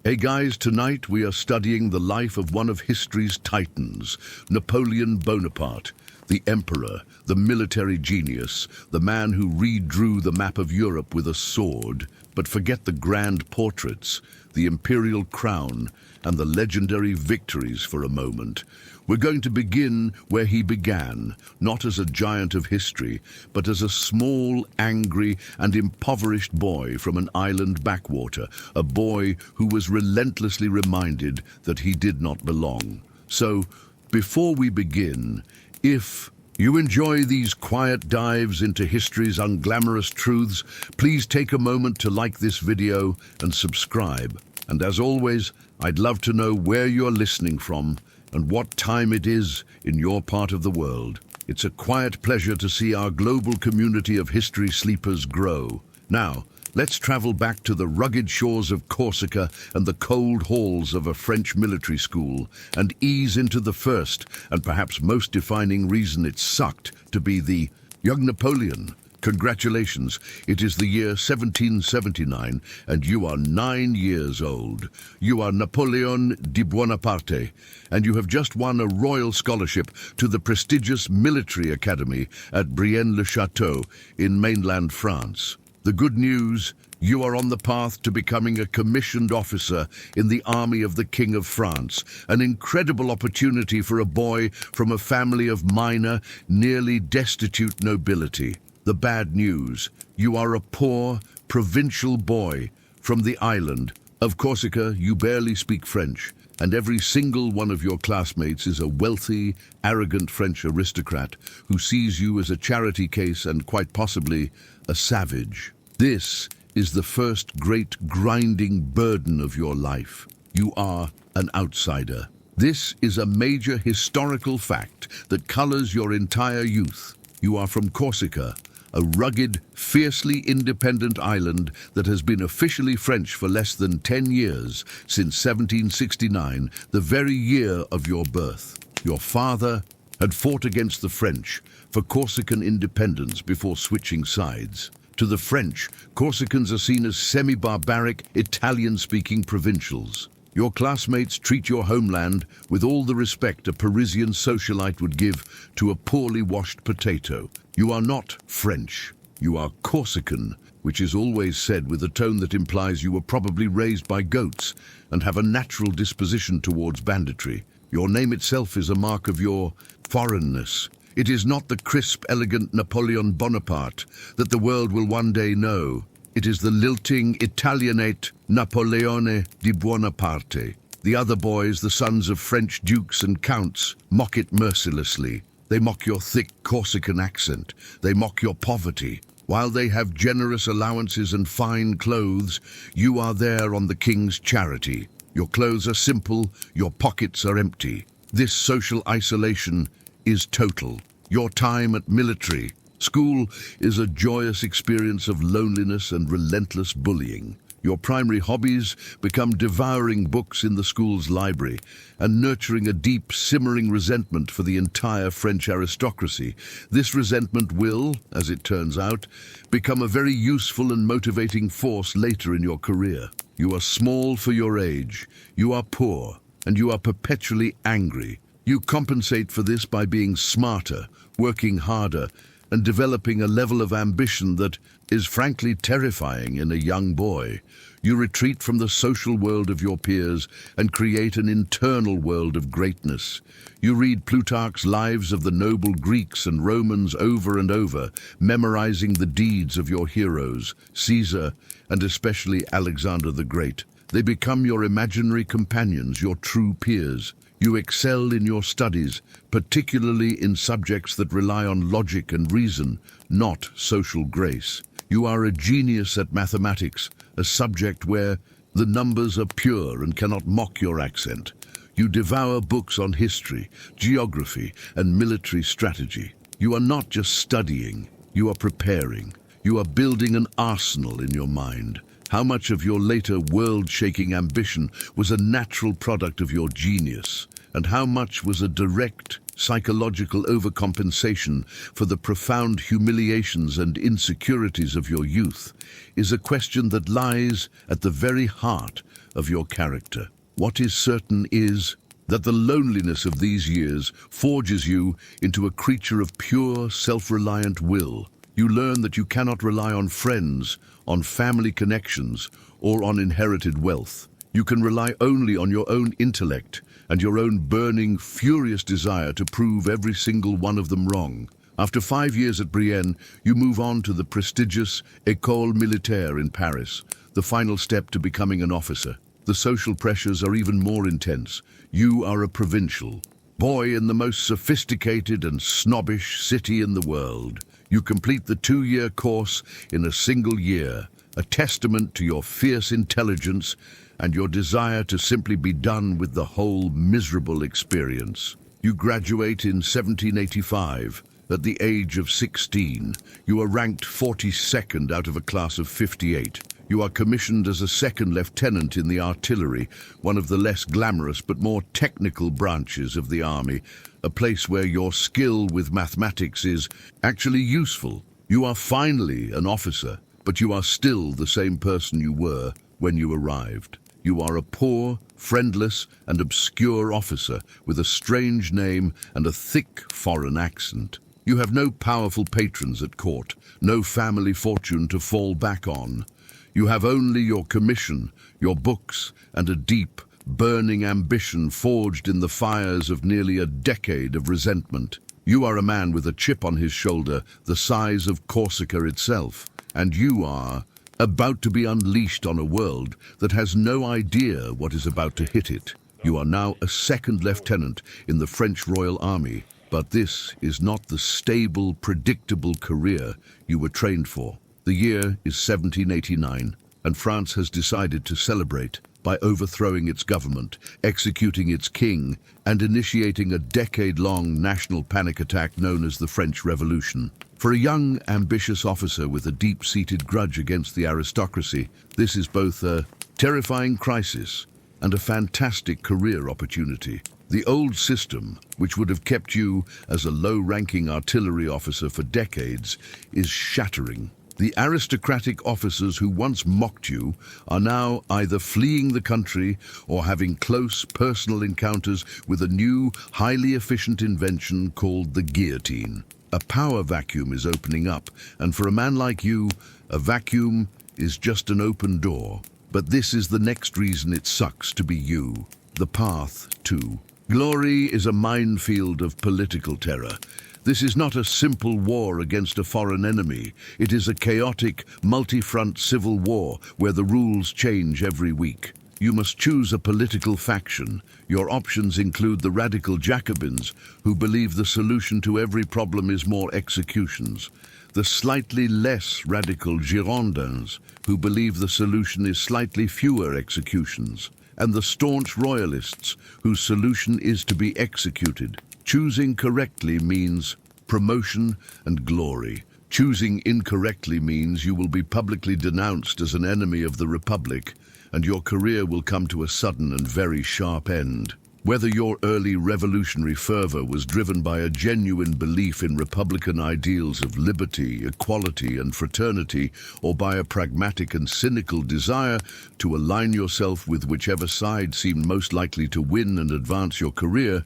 Hey guys, tonight we are studying the life of one of history's titans, Napoleon Bonaparte, the emperor, the military genius, the man who redrew the map of Europe with a sword. But forget the grand portraits, the imperial crown, and the legendary victories for a moment. We're going to begin where he began, not as a giant of history, but as a small, angry, and impoverished boy from an island backwater, a boy who was relentlessly reminded that he did not belong. So, before we begin, if you enjoy these quiet dives into history's unglamorous truths, please take a moment to like this video and subscribe. And as always, I'd love to know where you're listening from and what time it is in your part of the world. It's a quiet pleasure to see our global community of history sleepers grow. Now, let's travel back to the rugged shores of Corsica and the cold halls of a French military school and ease into the first and perhaps most defining reason it sucked to be the young Napoleon. Congratulations, it is the year 1779 and you are 9 years old. You are Napoleon Bonaparte and you have just won a royal scholarship to the prestigious military academy at Brienne-le-Château in mainland France. The good news, you are on the path to becoming a commissioned officer in the army of the King of France, an incredible opportunity for a boy from a family of minor, nearly destitute nobility. The bad news, you are a poor, provincial boy from the island of Corsica. You barely speak French, and every single one of your classmates is a wealthy, arrogant French aristocrat who sees you as a charity case and quite possibly a savage. This is the first great grinding burden of your life. You are an outsider. This is a major historical fact that colors your entire youth. You are from Corsica, a rugged, fiercely independent island that has been officially French for less than 10 years, since 1769, the very year of your birth. Your father had fought against the French for Corsican independence before switching sides. To the French, Corsicans are seen as semi-barbaric, Italian-speaking provincials. Your classmates treat your homeland with all the respect a Parisian socialite would give to a poorly washed potato. You are not French. You are Corsican, which is always said with a tone that implies you were probably raised by goats and have a natural disposition towards banditry. Your name itself is a mark of your foreignness. It is not the crisp, elegant Napoleon Bonaparte that the world will one day know. It is the lilting Italianate Napoleone Bonaparte. The other boys, the sons of French dukes and counts, mock it mercilessly. They mock your thick Corsican accent. They mock your poverty. While they have generous allowances and fine clothes, you are there on the king's charity. Your clothes are simple, your pockets are empty. This social isolation is total. Your time at military school is a joyous experience of loneliness and relentless bullying. Your primary hobbies become devouring books in the school's library and nurturing a deep, simmering resentment for the entire French aristocracy. This resentment will, as it turns out, become a very useful and motivating force later in your career. You are small for your age, you are poor, and you are perpetually angry. You compensate for this by being smarter, working harder, and developing a level of ambition that is frankly terrifying in a young boy. You retreat from the social world of your peers and create an internal world of greatness. You read Plutarch's lives of the noble Greeks and Romans over and over, memorizing the deeds of your heroes, Caesar and especially Alexander the Great. They become your imaginary companions, your true peers. You excel in your studies, particularly in subjects that rely on logic and reason, not social grace. You are a genius at mathematics, a subject where the numbers are pure and cannot mock your accent. You devour books on history, geography, and military strategy. You are not just studying, you are preparing. You are building an arsenal in your mind. How much of your later world-shaking ambition was a natural product of your genius, and how much was a direct psychological overcompensation for the profound humiliations and insecurities of your youth, is a question that lies at the very heart of your character. What is certain is that the loneliness of these years forges you into a creature of pure, self-reliant will. You learn that you cannot rely on friends, on family connections, or on inherited wealth. You can rely only on your own intellect and your own burning, furious desire to prove every single one of them wrong. After 5 years at Brienne, you move on to the prestigious École Militaire in Paris, the final step to becoming an officer. The social pressures are even more intense. You are a provincial boy in the most sophisticated and snobbish city in the world. You complete the 2-year course in a single year, a testament to your fierce intelligence and your desire to simply be done with the whole miserable experience. You graduate in 1785. At the age of 16, you are ranked 42nd out of a class of 58. You are commissioned as a second lieutenant in the artillery, one of the less glamorous but more technical branches of the army, a place where your skill with mathematics is actually useful. You are finally an officer, but you are still the same person you were when you arrived. You are a poor, friendless, and obscure officer with a strange name and a thick foreign accent. You have no powerful patrons at court, no family fortune to fall back on. You have only your commission, your books, and a deep, burning ambition forged in the fires of nearly a decade of resentment. You are a man with a chip on his shoulder the size of Corsica itself, and you are about to be unleashed on a world that has no idea what is about to hit it. You are now a second lieutenant in the French Royal Army, but this is not the stable, predictable career you were trained for. The year is 1789, and France has decided to celebrate by overthrowing its government, executing its king, and initiating a decade-long national panic attack known as the French Revolution. For a young, ambitious officer with a deep-seated grudge against the aristocracy, this is both a terrifying crisis and a fantastic career opportunity. The old system, which would have kept you as a low-ranking artillery officer for decades, is shattering. The aristocratic officers who once mocked you are now either fleeing the country or having close personal encounters with a new, highly efficient invention called the guillotine. A power vacuum is opening up, and for a man like you, a vacuum is just an open door. But this is the next reason it sucks to be you. The path to glory is a minefield of political terror. This is not a simple war against a foreign enemy. It is a chaotic, multi-front civil war where the rules change every week. You must choose a political faction. Your options include the radical Jacobins, who believe the solution to every problem is more executions. The slightly less radical Girondins, who believe the solution is slightly fewer executions. And the staunch royalists, whose solution is to be executed. Choosing correctly means promotion and glory. Choosing incorrectly means you will be publicly denounced as an enemy of the Republic, and your career will come to a sudden and very sharp end. Whether your early revolutionary fervor was driven by a genuine belief in Republican ideals of liberty, equality, and fraternity, or by a pragmatic and cynical desire to align yourself with whichever side seemed most likely to win and advance your career,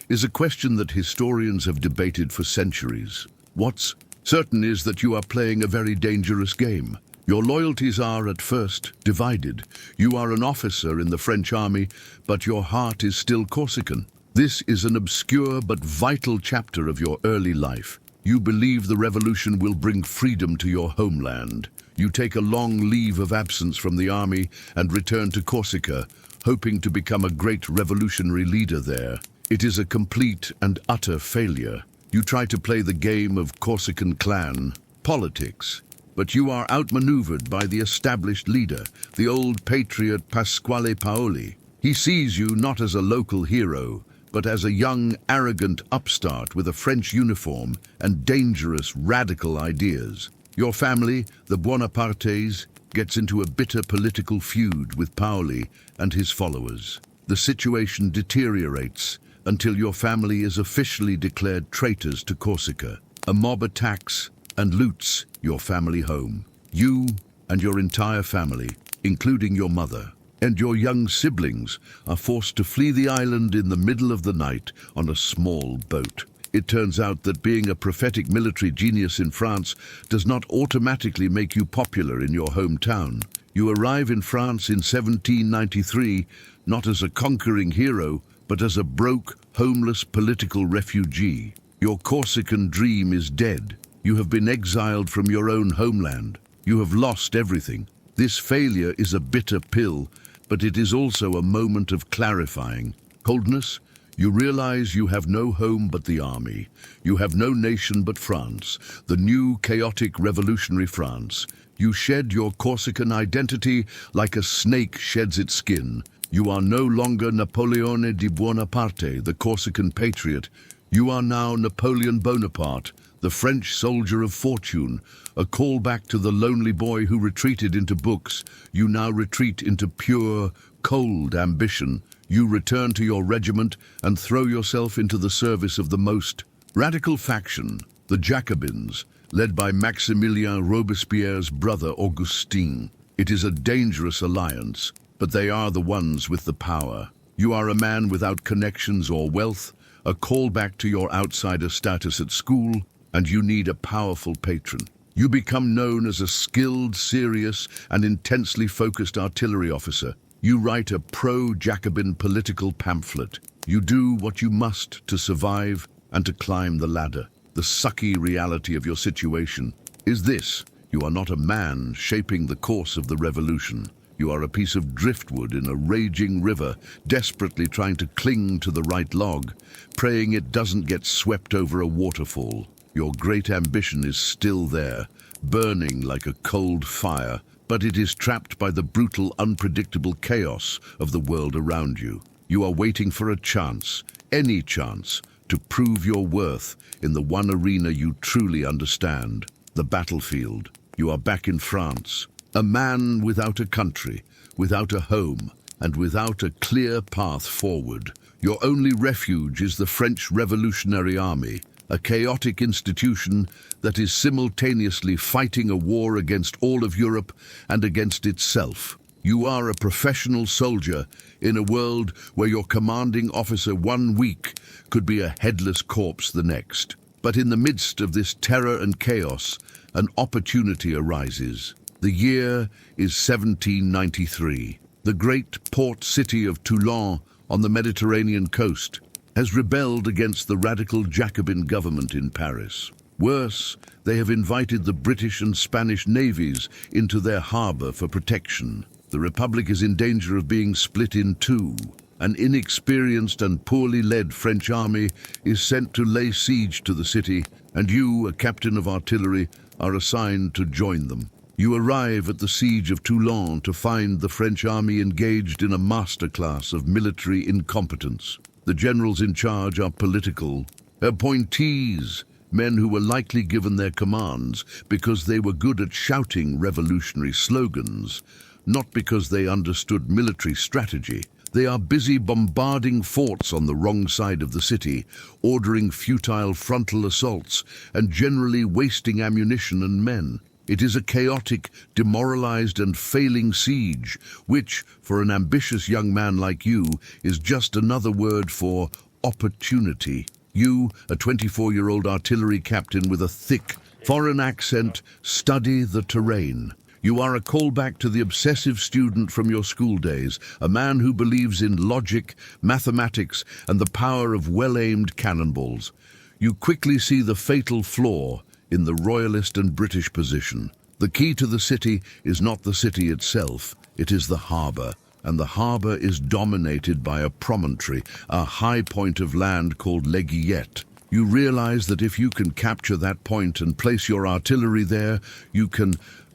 is a question that historians have debated for centuries. What's certain is that you are playing a very dangerous game. Your loyalties are, at first, divided. You are an officer in the French army, but your heart is still Corsican. This is an obscure but vital chapter of your early life. You believe the revolution will bring freedom to your homeland. You take a long leave of absence from the army and return to Corsica, hoping to become a great revolutionary leader there. It is a complete and utter failure. You try to play the game of Corsican clan politics, but you are outmaneuvered by the established leader, the old patriot Pasquale Paoli. He sees you not as a local hero, but as a young, arrogant upstart with a French uniform and dangerous, radical ideas. Your family, the Bonapartes, gets into a bitter political feud with Paoli and his followers. The situation deteriorates until your family is officially declared traitors to Corsica. A mob attacks and loots your family home. You and your entire family, including your mother, and your young siblings are forced to flee the island in the middle of the night on a small boat. It turns out that being a prophetic military genius in France does not automatically make you popular in your hometown. You arrive in France in 1793, not as a conquering hero, but as a broke, homeless political refugee. Your Corsican dream is dead. You have been exiled from your own homeland. You have lost everything. This failure is a bitter pill, but it is also a moment of clarifying. Coldness? You realize you have no home but the army. You have no nation but France, the new chaotic revolutionary France. You shed your Corsican identity like a snake sheds its skin. You are no longer Napoleon Bonaparte, the Corsican patriot. You are now Napoleon Bonaparte, the French soldier of fortune, a callback to the lonely boy who retreated into books. You now retreat into pure, cold ambition. You return to your regiment and throw yourself into the service of the most radical faction, the Jacobins, led by Maximilien Robespierre's brother Augustin. It is a dangerous alliance, but they are the ones with the power. You are a man without connections or wealth, a callback to your outsider status at school, and you need a powerful patron. You become known as a skilled, serious, and intensely focused artillery officer. You write a pro-Jacobin political pamphlet. You do what you must to survive and to climb the ladder. The sucky reality of your situation is this: you are not a man shaping the course of the revolution. You are a piece of driftwood in a raging river, desperately trying to cling to the right log, praying it doesn't get swept over a waterfall. Your great ambition is still there, burning like a cold fire, but it is trapped by the brutal, unpredictable chaos of the world around you. You are waiting for a chance, any chance, to prove your worth in the one arena you truly understand, the battlefield. You are back in France, a man without a country, without a home, and without a clear path forward. Your only refuge is the French Revolutionary Army, a chaotic institution that is simultaneously fighting a war against all of Europe and against itself. You are a professional soldier in a world where your commanding officer 1 week could be a headless corpse the next. But in the midst of this terror and chaos, an opportunity arises. The year is 1793. The great port city of Toulon on the Mediterranean coast has rebelled against the radical Jacobin government in Paris. Worse, they have invited the British and Spanish navies into their harbor for protection. The Republic is in danger of being split in two. An inexperienced and poorly led French army is sent to lay siege to the city, and you, a captain of artillery, are assigned to join them. You arrive at the siege of Toulon to find the French army engaged in a masterclass of military incompetence. The generals in charge are political appointees, men who were likely given their commands because they were good at shouting revolutionary slogans, not because they understood military strategy. They are busy bombarding forts on the wrong side of the city, ordering futile frontal assaults, and generally wasting ammunition and men. It is a chaotic, demoralized and failing siege, which, for an ambitious young man like you, is just another word for opportunity. You, a 24-year-old artillery captain with a thick, foreign accent, study the terrain. You are a callback to the obsessive student from your school days, a man who believes in logic, mathematics, and the power of well-aimed cannonballs. You quickly see the fatal flaw in the royalist and British position. The key to the city is not the city itself, it is the harbour, and the harbour is dominated by a promontory, a high point of land called l'Aiguillette. You realize that if you can capture that point and place your artillery there, you can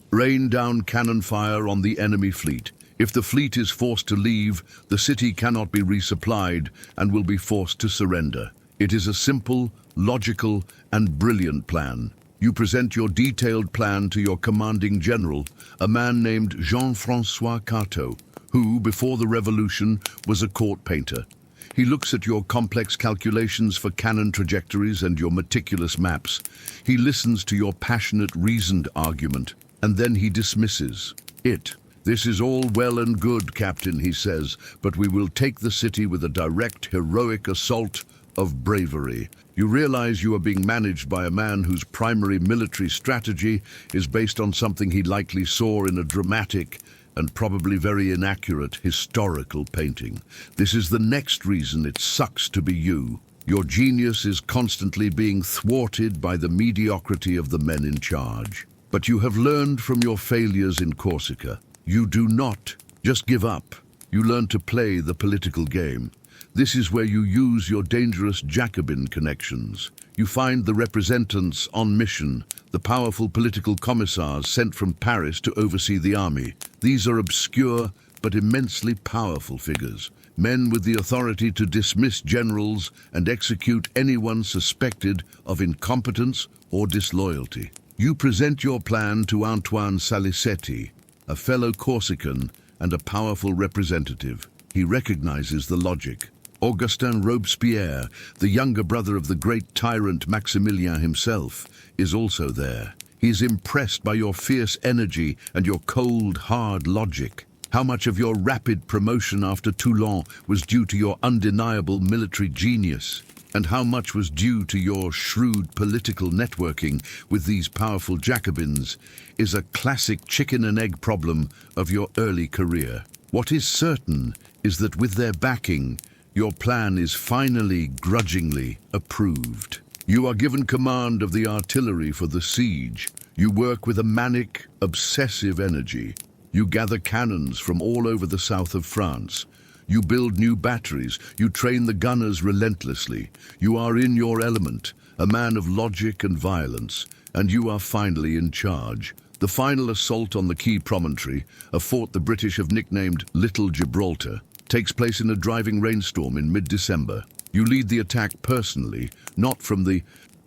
rain down cannon fire on the enemy fleet. If the fleet is forced to leave, the city cannot be resupplied and will be forced to surrender. It is a simple, logical, and brilliant plan. You present your detailed plan to your commanding general, a man named Jean-François Carteau, who, before the revolution, was a court painter. He looks at your complex calculations for cannon trajectories and your meticulous maps. He listens to your passionate, reasoned argument, and then he dismisses it. "This is all well and good, Captain," he says, "but we will take the city with a direct, heroic assault of bravery." You realize you are being managed by a man whose primary military strategy is based on something he likely saw in a dramatic and probably very inaccurate historical painting. This is the next reason it sucks to be you. Your genius is constantly being thwarted by the mediocrity of the men in charge. But you have learned from your failures in Corsica. You do not just give up. You learn to play the political game. This is where you use your dangerous Jacobin connections. You find the representants on mission, the powerful political commissars sent from Paris to oversee the army. These are obscure but immensely powerful figures, men with the authority to dismiss generals and execute anyone suspected of incompetence or disloyalty. You present your plan to Antoine Salicetti, a fellow Corsican and a powerful representative. He recognizes the logic. Augustin Robespierre, the younger brother of the great tyrant Maximilien himself, is also there. He is impressed by your fierce energy and your cold, hard logic. How much of your rapid promotion after Toulon was due to your undeniable military genius? And how much was due to your shrewd political networking with these powerful Jacobins is a classic chicken and egg problem of your early career. What is certain is that with their backing, your plan is finally, grudgingly approved. You are given command of the artillery for the siege. You work with a manic, obsessive energy. You gather cannons from all over the south of France. You build new batteries. You train the gunners relentlessly. You are in your element, a man of logic and violence, and you are finally in charge. The final assault on the key promontory, a fort the British have nicknamed Little Gibraltar, takes place in a driving rainstorm in mid-December. You lead the attack personally, not from the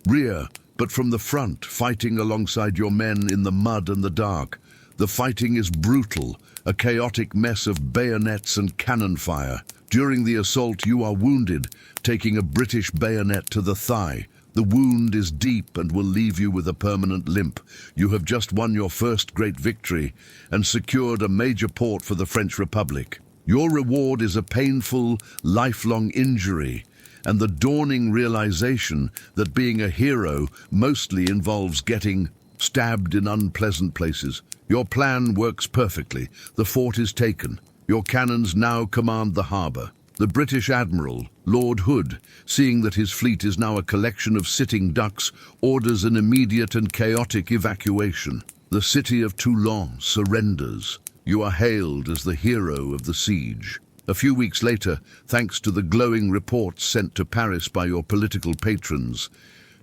rear, but from the front, fighting alongside your men in the mud and the dark. The fighting is brutal, a chaotic mess of bayonets and cannon fire. During the assault, you are wounded, taking a British bayonet to the thigh. The wound is deep and will leave you with a permanent limp. You have just won your first great victory and secured a major port for the French Republic. Your reward is a painful, lifelong injury and the dawning realization that being a hero mostly involves getting stabbed in unpleasant places. Your plan works perfectly. The fort is taken. Your cannons now command the harbor. The British Admiral, Lord Hood, seeing that his fleet is now a collection of sitting ducks, orders an immediate and chaotic evacuation. The city of Toulon surrenders. You are hailed as the hero of the siege. A few weeks later, thanks to the glowing reports sent to Paris by your political patrons,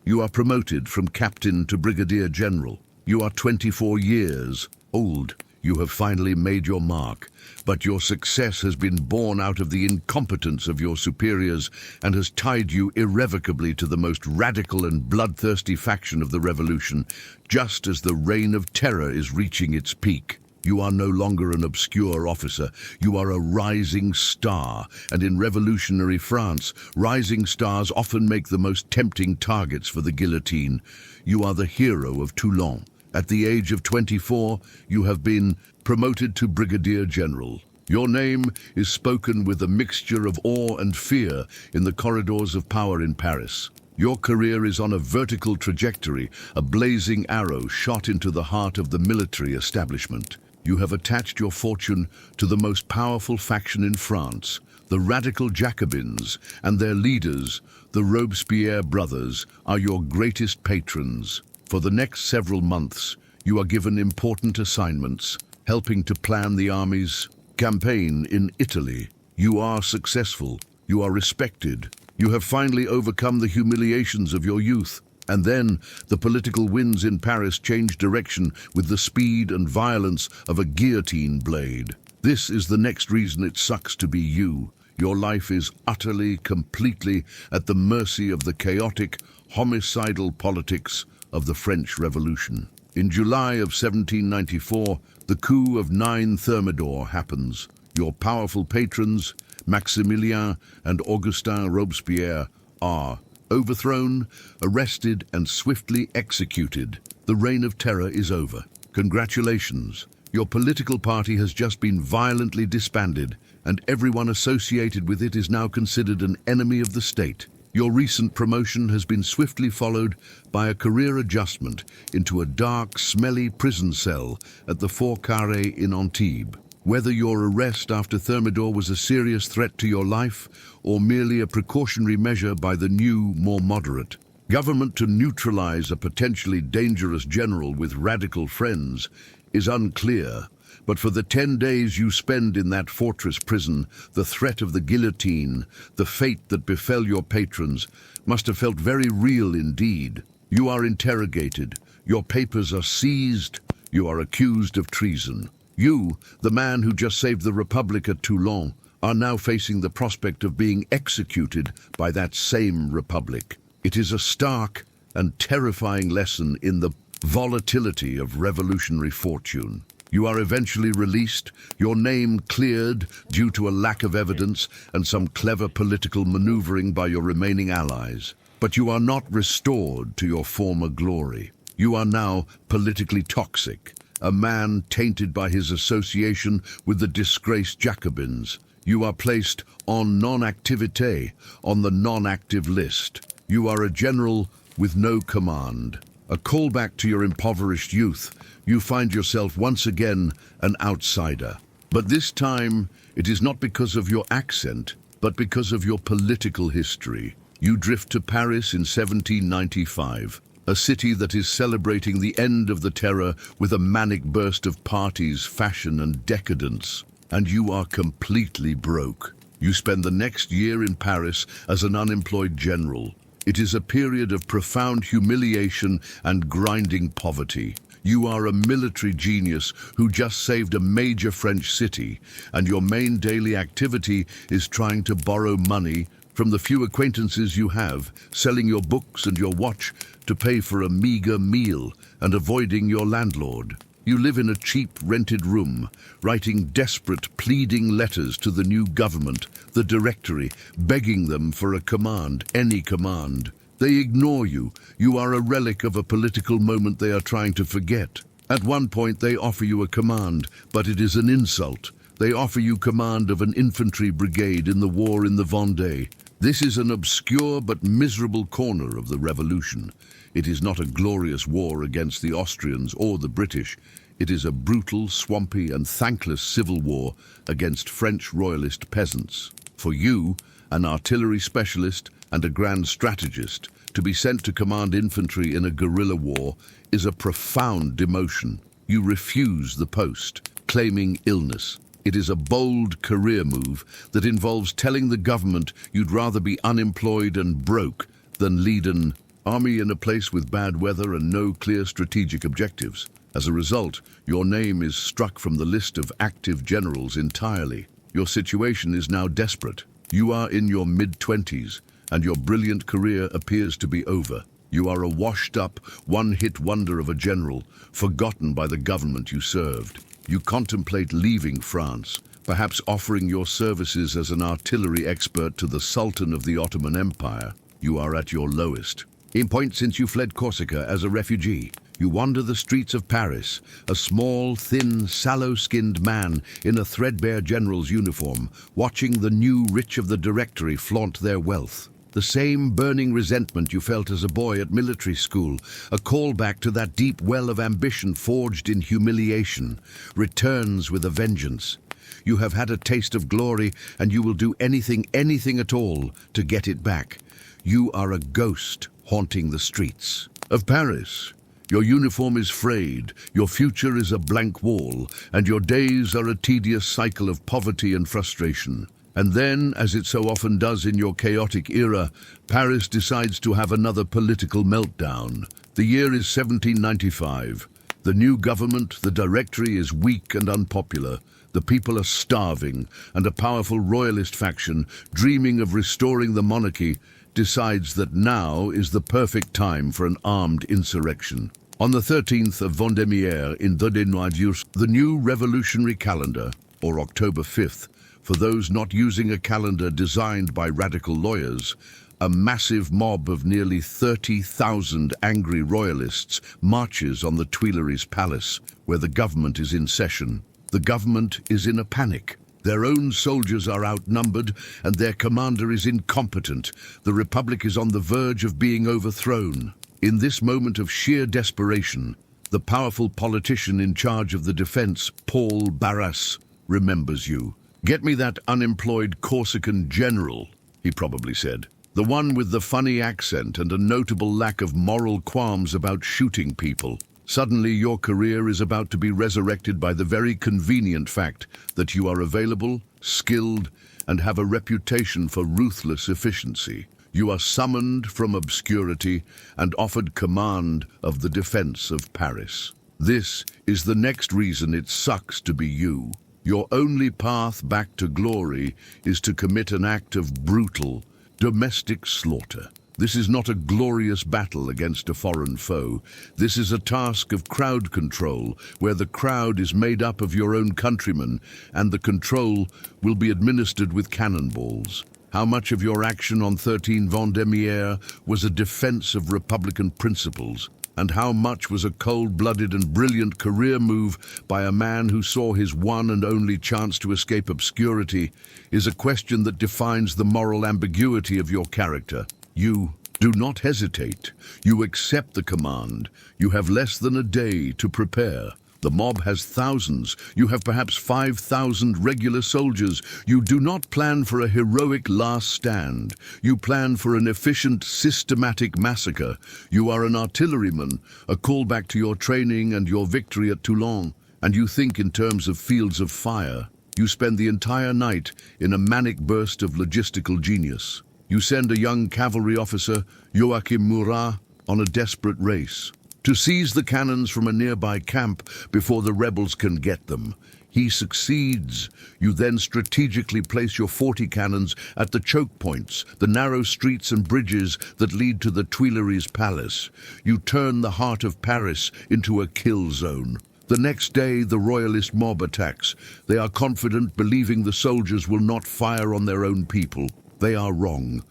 you are promoted from captain to brigadier general. You are 24 years old. You have finally made your mark, but your success has been born out of the incompetence of your superiors and has tied you irrevocably to the most radical and bloodthirsty faction of the revolution, just as the reign of terror is reaching its peak. You are no longer an obscure officer. You are a rising star, and in revolutionary France, rising stars often make the most tempting targets for the guillotine. You are the hero of Toulon. At the age of 24, you have been promoted to brigadier general. Your name is spoken with a mixture of awe and fear in the corridors of power in Paris. Your career is on a vertical trajectory, a blazing arrow shot into the heart of the military establishment. You have attached your fortune to the most powerful faction in France, the radical Jacobins, and their leaders, the Robespierre brothers, are your greatest patrons. For the next several months, you are given important assignments, helping to plan the army's campaign in Italy. You are successful. You are respected. You have finally overcome the humiliations of your youth. And then the political winds in Paris change direction with the speed and violence of a guillotine blade. This is the next reason it sucks to be you. Your life is utterly, completely at the mercy of the chaotic, homicidal politics of the French Revolution. In July of 1794, the coup of 9 Thermidor happens. Your powerful patrons, Maximilien and Augustin Robespierre, are overthrown, arrested, and swiftly executed. The reign of terror is over. Congratulations. Your political party has just been violently disbanded, and everyone associated with it is now considered an enemy of the state. Your recent promotion has been swiftly followed by a career adjustment into a dark, smelly prison cell at the Four Carrés in Antibes. Whether your arrest after Thermidor was a serious threat to your life or merely a precautionary measure by the new, more moderate government to neutralize a potentially dangerous general with radical friends is unclear. But for the 10 days you spend in that fortress prison, the threat of the guillotine, the fate that befell your patrons, must have felt very real indeed. You are interrogated, your papers are seized, you are accused of treason. You, the man who just saved the Republic at Toulon, are now facing the prospect of being executed by that same Republic. It is a stark and terrifying lesson in the volatility of revolutionary fortune. You are eventually released, your name cleared due to a lack of evidence and some clever political maneuvering by your remaining allies. But you are not restored to your former glory. You are now politically toxic, a man tainted by his association with the disgraced Jacobins. You are placed en non-activité, on the non-active list. You are a general with no command. A callback to your impoverished youth, you find yourself once again an outsider. But this time, it is not because of your accent, but because of your political history. You drift to Paris in 1795, a city that is celebrating the end of the terror with a manic burst of parties, fashion, and decadence. And you are completely broke. You spend the next year in Paris as an unemployed general. It is a period of profound humiliation and grinding poverty. You are a military genius who just saved a major French city, and your main daily activity is trying to borrow money from the few acquaintances you have, selling your books and your watch to pay for a meager meal and avoiding your landlord. You live in a cheap rented room, writing desperate, pleading letters to the new government, the Directory, begging them for a command, any command. They ignore you. You are a relic of a political moment they are trying to forget. At one point they offer you a command, but it is an insult. They offer you command of an infantry brigade in the war in the Vendée. This is an obscure but miserable corner of the revolution. It is not a glorious war against the Austrians or the British. It is a brutal, swampy, and thankless civil war against French royalist peasants. For you, an artillery specialist and a grand strategist, to be sent to command infantry in a guerrilla war is a profound demotion. You refuse the post, claiming illness. It is a bold career move that involves telling the government you'd rather be unemployed and broke than lead an army in a place with bad weather and no clear strategic objectives. As a result, your name is struck from the list of active generals entirely. Your situation is now desperate. You are in your mid-20s, and your brilliant career appears to be over. You are a washed-up, one-hit wonder of a general, forgotten by the government you served. You contemplate leaving France, perhaps offering your services as an artillery expert to the Sultan of the Ottoman Empire. You are at your lowest. In point since you fled Corsica as a refugee, you wander the streets of Paris, a small, thin, sallow-skinned man in a threadbare general's uniform, watching the new rich of the Directory flaunt their wealth. The same burning resentment you felt as a boy at military school, a callback to that deep well of ambition forged in humiliation, returns with a vengeance. You have had a taste of glory, and you will do anything at all to get it back. You are a ghost haunting the streets of Paris. Your uniform is frayed, your future is a blank wall, and your days are a tedious cycle of poverty and frustration. And then, as it so often does in your chaotic era, Paris decides to have another political meltdown. The year is 1795. The new government, the Directory, is weak and unpopular. The people are starving, and a powerful royalist faction, dreaming of restoring the monarchy, decides that now is the perfect time for an armed insurrection. On the 13th of Vendémiaire in Dodenois-Dursk, the new revolutionary calendar, or October 5th, for those not using a calendar designed by radical lawyers, a massive mob of nearly 30,000 angry royalists marches on the Tuileries Palace, where the government is in session. The government is in a panic. Their own soldiers are outnumbered, and their commander is incompetent. The Republic is on the verge of being overthrown. In this moment of sheer desperation, the powerful politician in charge of the defense, Paul Barras, remembers you. "Get me that unemployed Corsican general," he probably said. "The one with the funny accent and a notable lack of moral qualms about shooting people." Suddenly, your career is about to be resurrected by the very convenient fact that you are available, skilled, and have a reputation for ruthless efficiency. You are summoned from obscurity and offered command of the defense of Paris. This is the next reason it sucks to be you. Your only path back to glory is to commit an act of brutal, domestic slaughter. This is not a glorious battle against a foreign foe. This is a task of crowd control, where the crowd is made up of your own countrymen, and the control will be administered with cannonballs. How much of your action on 13 Vendémiaire was a defense of Republican principles, and how much was a cold-blooded and brilliant career move by a man who saw his one and only chance to escape obscurity, is a question that defines the moral ambiguity of your character. You do not hesitate. You accept the command. You have less than a day to prepare. The mob has thousands. You have perhaps 5,000 regular soldiers. You do not plan for a heroic last stand. You plan for an efficient, systematic massacre. You are an artilleryman, a callback to your training and your victory at Toulon, and you think in terms of fields of fire. You spend the entire night in a manic burst of logistical genius. You send a young cavalry officer, Joachim Murat, on a desperate race to seize the cannons from a nearby camp before the rebels can get them. He succeeds. You then strategically place your 40 cannons at the choke points, the narrow streets and bridges that lead to the Tuileries Palace. You turn the heart of Paris into a kill zone. The next day, the royalist mob attacks. They are confident, believing the soldiers will not fire on their own people. They are wrong.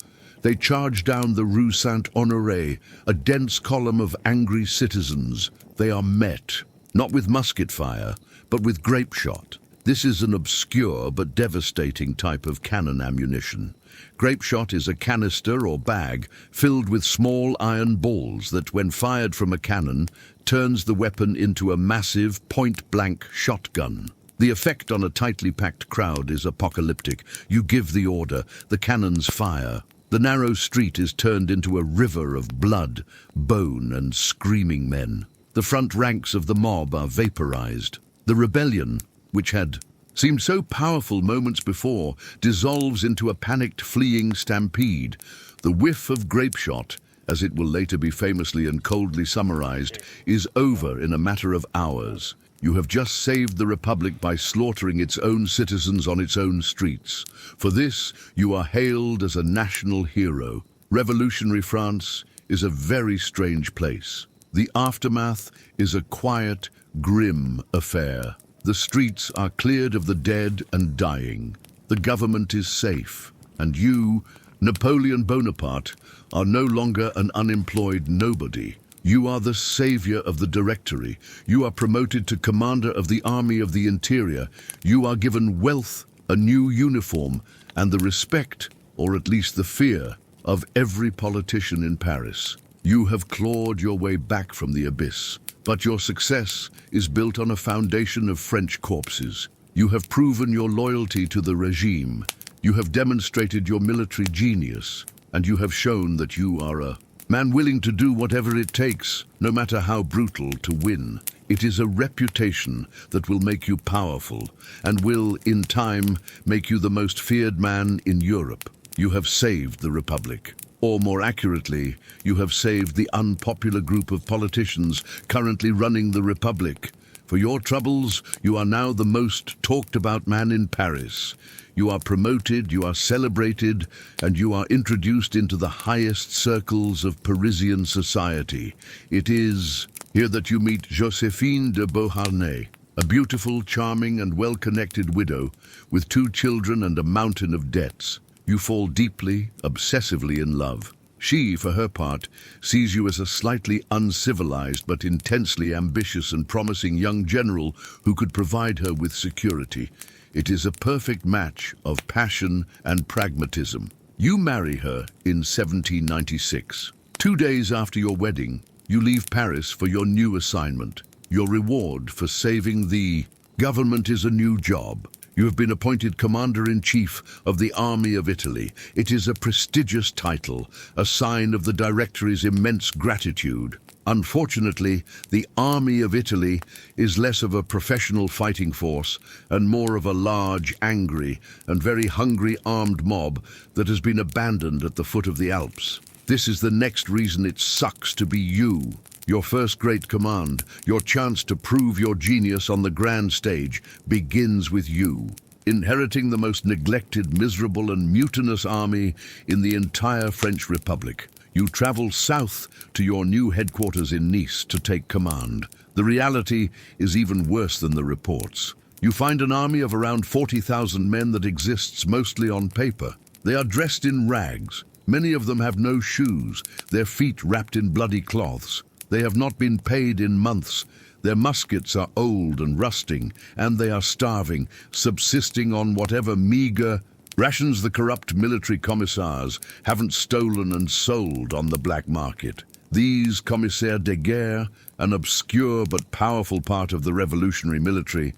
They charge down the Rue Saint-Honoré, a dense column of angry citizens. They are met, not with musket fire, but with grape shot. This is an obscure but devastating type of cannon ammunition. Grape shot is a canister or bag filled with small iron balls that, when fired from a cannon, turns the weapon into a massive point-blank shotgun. The effect on a tightly packed crowd is apocalyptic. You give the order, the cannons fire. The narrow street is turned into a river of blood, bone, and screaming men. The front ranks of the mob are vaporized. The rebellion, which had seemed so powerful moments before, dissolves into a panicked, fleeing stampede. The whiff of grape shot, as it will later be famously and coldly summarized, is over in a matter of hours. You have just saved the Republic by slaughtering its own citizens on its own streets. For this, you are hailed as a national hero. Revolutionary France is a very strange place. The aftermath is a quiet, grim affair. The streets are cleared of the dead and dying. The government is safe. And you, Napoleon Bonaparte, are no longer an unemployed nobody. You are the savior of the Directory. You are promoted to commander of the Army of the Interior. You are given wealth, a new uniform, and the respect, or at least the fear, of every politician in Paris. You have clawed your way back from the abyss, but your success is built on a foundation of French corpses. You have proven your loyalty to the regime. You have demonstrated your military genius, and you have shown that you are a man willing to do whatever it takes, no matter how brutal, to win. It is a reputation that will make you powerful and will, in time, make you the most feared man in Europe. You have saved the Republic. Or more accurately, you have saved the unpopular group of politicians currently running the Republic. For your troubles, you are now the most talked about man in Paris. You are promoted, you are celebrated, and you are introduced into the highest circles of Parisian society. It is here that you meet Joséphine de Beauharnais, a beautiful, charming, and well-connected widow with 2 children and a mountain of debts. You fall deeply, obsessively in love. She, for her part, sees you as a slightly uncivilized but intensely ambitious and promising young general who could provide her with security. It is a perfect match of passion and pragmatism. You marry her in 1796. 2 days after your wedding, you leave Paris for your new assignment. Your reward for saving the government is a new job. You have been appointed Commander-in-Chief of the Army of Italy. It is a prestigious title, a sign of the Directory's immense gratitude. Unfortunately, the Army of Italy is less of a professional fighting force and more of a large, angry, and very hungry armed mob that has been abandoned at the foot of the Alps. This is the next reason it sucks to be you. Your first great command, your chance to prove your genius on the grand stage, begins with you. Inheriting the most neglected, miserable and mutinous army in the entire French Republic. You travel south to your new headquarters in Nice to take command. The reality is even worse than the reports. You find an army of around 40,000 men that exists mostly on paper. They are dressed in rags. Many of them have no shoes, their feet wrapped in bloody cloths. They have not been paid in months. Their muskets are old and rusting, and they are starving, subsisting on whatever meager rations the corrupt military commissars haven't stolen and sold on the black market. These commissaires de guerre, an obscure but powerful part of the revolutionary military,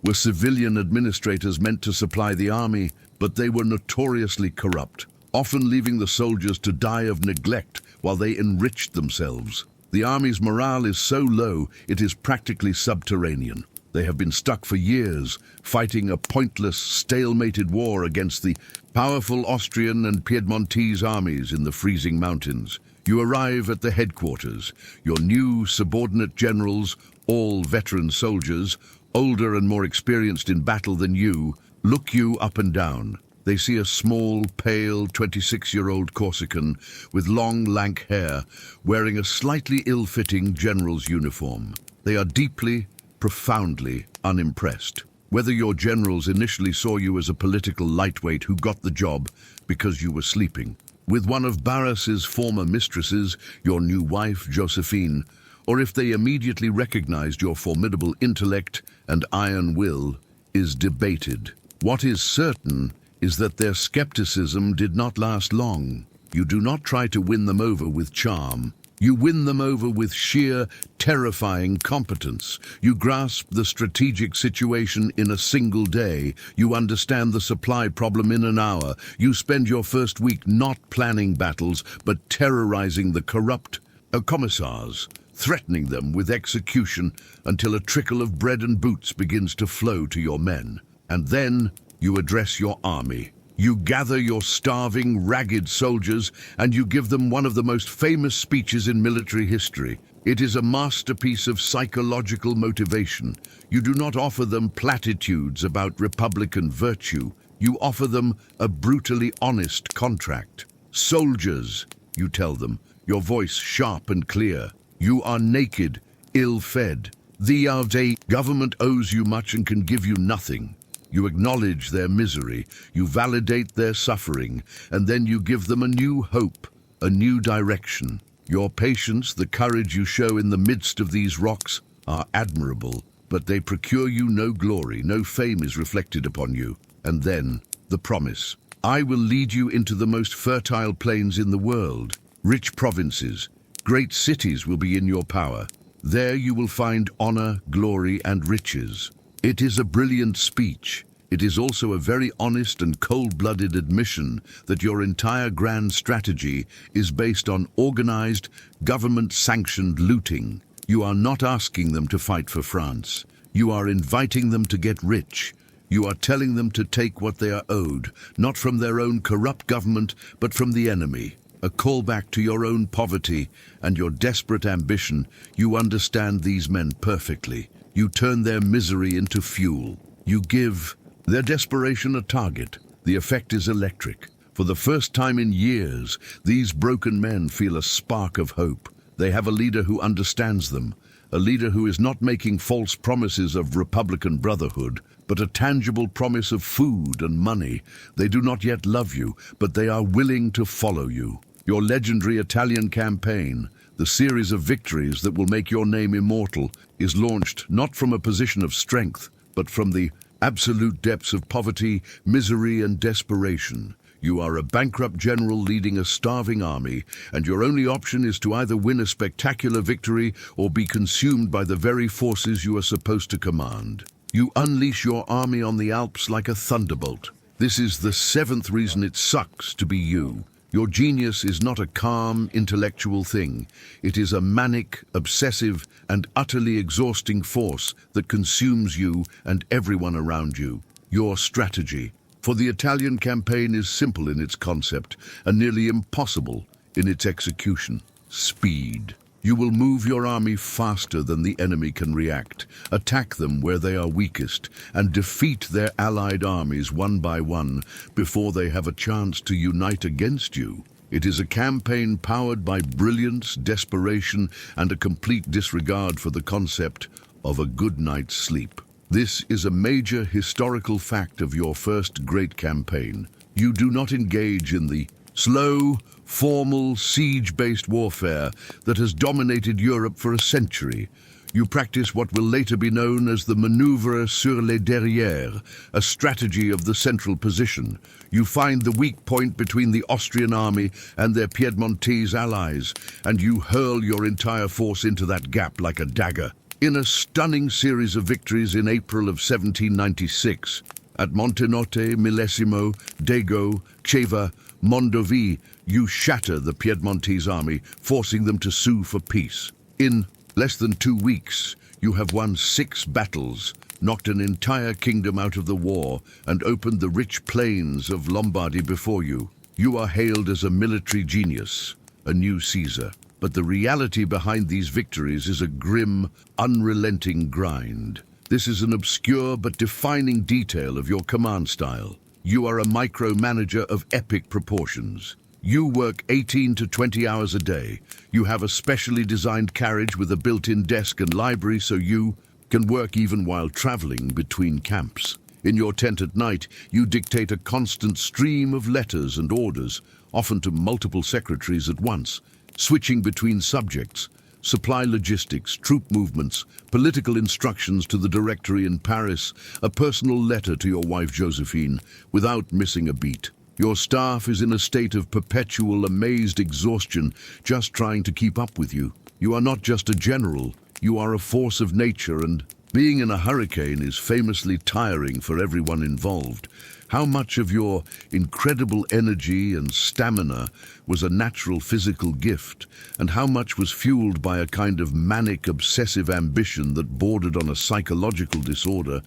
were civilian administrators meant to supply the army, but they were notoriously corrupt, often leaving the soldiers to die of neglect while they enriched themselves. The army's morale is so low, it is practically subterranean. They have been stuck for years, fighting a pointless, stalemated war against the powerful Austrian and Piedmontese armies in the freezing mountains. You arrive at the headquarters. Your new subordinate generals, all veteran soldiers, older and more experienced in battle than you, look you up and down. They see a small, pale, 26-year-old Corsican with long, lank hair, wearing a slightly ill-fitting general's uniform. They are deeply, profoundly unimpressed. Whether your generals initially saw you as a political lightweight who got the job because you were sleeping with one of Barras's former mistresses, your new wife, Josephine, or if they immediately recognized your formidable intellect and iron will, is debated. What is certain is that their skepticism did not last long. You do not try to win them over with charm. You win them over with sheer, terrifying competence. You grasp the strategic situation in a single day. You understand the supply problem in an hour. You spend your first week not planning battles, but terrorizing the corrupt commissars, threatening them with execution until a trickle of bread and boots begins to flow to your men. And then you address your army. You gather your starving, ragged soldiers, and you give them one of the most famous speeches in military history. It is a masterpiece of psychological motivation. You do not offer them platitudes about Republican virtue. You offer them a brutally honest contract. Soldiers, you tell them, your voice sharp and clear. You are naked, ill-fed. The government owes you much and can give you nothing. You acknowledge their misery, you validate their suffering, and then you give them a new hope, a new direction. Your patience, the courage you show in the midst of these rocks, are admirable, but they procure you no glory, no fame is reflected upon you. And then, the promise. I will lead you into the most fertile plains in the world. Rich provinces, great cities will be in your power. There you will find honor, glory, and riches. It is a brilliant speech. It is also a very honest and cold-blooded admission that your entire grand strategy is based on organized, government-sanctioned looting. You are not asking them to fight for France. You are inviting them to get rich. You are telling them to take what they are owed, not from their own corrupt government, but from the enemy. A callback to your own poverty and your desperate ambition. You understand these men perfectly. You turn their misery into fuel. You give their desperation a target. The effect is electric. For the first time in years, these broken men feel a spark of hope. They have a leader who understands them, a leader who is not making false promises of Republican brotherhood, but a tangible promise of food and money. They do not yet love you, but they are willing to follow you. Your legendary Italian campaign, the series of victories that will make your name immortal, is launched not from a position of strength, but from the absolute depths of poverty, misery, and desperation. You are a bankrupt general leading a starving army, and your only option is to either win a spectacular victory or be consumed by the very forces you are supposed to command. You unleash your army on the Alps like a thunderbolt. This is the seventh reason it sucks to be you. Your genius is not a calm, intellectual thing. It is a manic, obsessive, and utterly exhausting force that consumes you and everyone around you. Your strategy. For the Italian campaign is simple in its concept and nearly impossible in its execution. Speed. You will move your army faster than the enemy can react, attack them where they are weakest, and defeat their allied armies one by one before they have a chance to unite against you. It is a campaign powered by brilliance, desperation, and a complete disregard for the concept of a good night's sleep. This is a major historical fact of your first great campaign. You do not engage in the slow, formal, siege-based warfare that has dominated Europe for a century. You practice what will later be known as the manœuvre sur les derrières, a strategy of the central position. You find the weak point between the Austrian army and their Piedmontese allies, and you hurl your entire force into that gap like a dagger. In a stunning series of victories in April of 1796, at Montenotte, Millesimo, Dego, Ceva, Mondovì, you shatter the Piedmontese army, forcing them to sue for peace. In less than 2 weeks, you have won 6 battles, knocked an entire kingdom out of the war, and opened the rich plains of Lombardy before you. You are hailed as a military genius, a new Caesar. But the reality behind these victories is a grim, unrelenting grind. This is an obscure but defining detail of your command style. You are a micromanager of epic proportions. You work 18 to 20 hours a day. You have a specially designed carriage with a built-in desk and library so you can work even while traveling between camps. In your tent at night, you dictate a constant stream of letters and orders, often to multiple secretaries at once, switching between subjects, supply logistics, troop movements, political instructions to the directory in Paris, a personal letter to your wife Josephine, without missing a beat. Your staff is in a state of perpetual, amazed exhaustion, just trying to keep up with you. You are not just a general, you are a force of nature, and being in a hurricane is famously tiring for everyone involved. How much of your incredible energy and stamina was a natural physical gift, and how much was fueled by a kind of manic, obsessive ambition that bordered on a psychological disorder,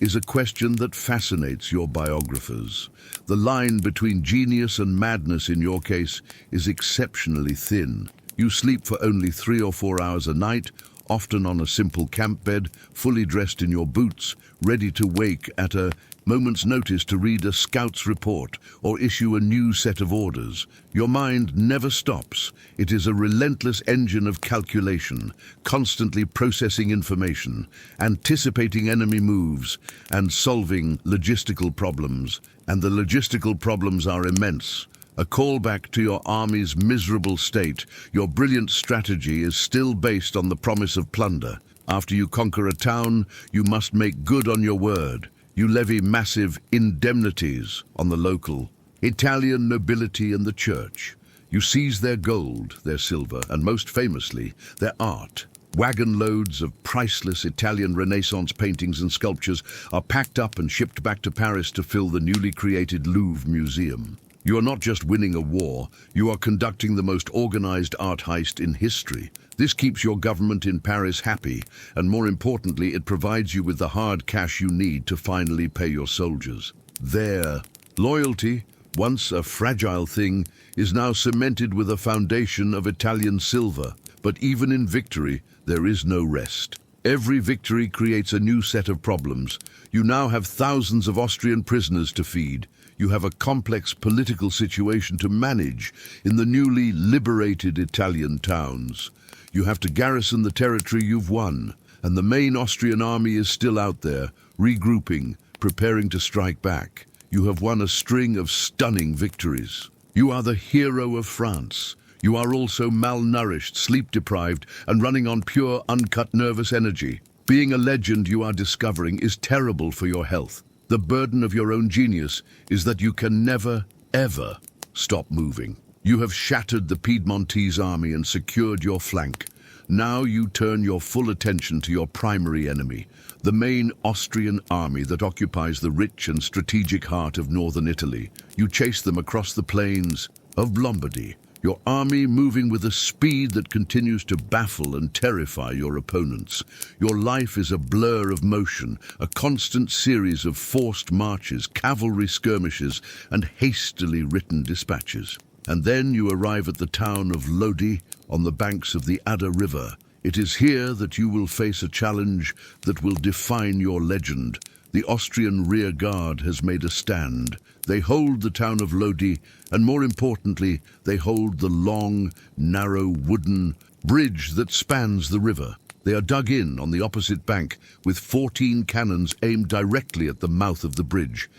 is a question that fascinates your biographers. The line between genius and madness in your case is exceptionally thin. You sleep for only 3 or 4 hours a night, often on a simple camp bed, fully dressed in your boots, ready to wake at a moment's notice to read a scout's report or issue a new set of orders. Your mind never stops. It is a relentless engine of calculation, constantly processing information, anticipating enemy moves, and solving logistical problems. And the logistical problems are immense. A callback to your army's miserable state, your brilliant strategy is still based on the promise of plunder. After you conquer a town, you must make good on your word. You levy massive indemnities on the local Italian nobility and the church. You seize their gold, their silver, and most famously, their art. Wagon loads of priceless Italian Renaissance paintings and sculptures are packed up and shipped back to Paris to fill the newly created Louvre Museum. You are not just winning a war, you are conducting the most organized art heist in history. This keeps your government in Paris happy, and more importantly, it provides you with the hard cash you need to finally pay your soldiers. Their loyalty, once a fragile thing, is now cemented with a foundation of Italian silver. But even in victory, there is no rest. Every victory creates a new set of problems. You now have thousands of Austrian prisoners to feed. You have a complex political situation to manage in the newly liberated Italian towns. You have to garrison the territory you've won, and the main Austrian army is still out there, regrouping, preparing to strike back. You have won a string of stunning victories. You are the hero of France. You are also malnourished, sleep-deprived, and running on pure, uncut nervous energy. Being a legend, you are discovering, is terrible for your health. The burden of your own genius is that you can never, ever stop moving. You have shattered the Piedmontese army and secured your flank. Now you turn your full attention to your primary enemy, the main Austrian army that occupies the rich and strategic heart of northern Italy. You chase them across the plains of Lombardy, your army moving with a speed that continues to baffle and terrify your opponents. Your life is a blur of motion, a constant series of forced marches, cavalry skirmishes, and hastily written dispatches. And then you arrive at the town of Lodi on the banks of the Adda River. It is here that you will face a challenge that will define your legend. The Austrian rear guard has made a stand. They hold the town of Lodi, and more importantly, they hold the long, narrow wooden bridge that spans the river. They are dug in on the opposite bank with 14 cannons aimed directly at the mouth of the bridge.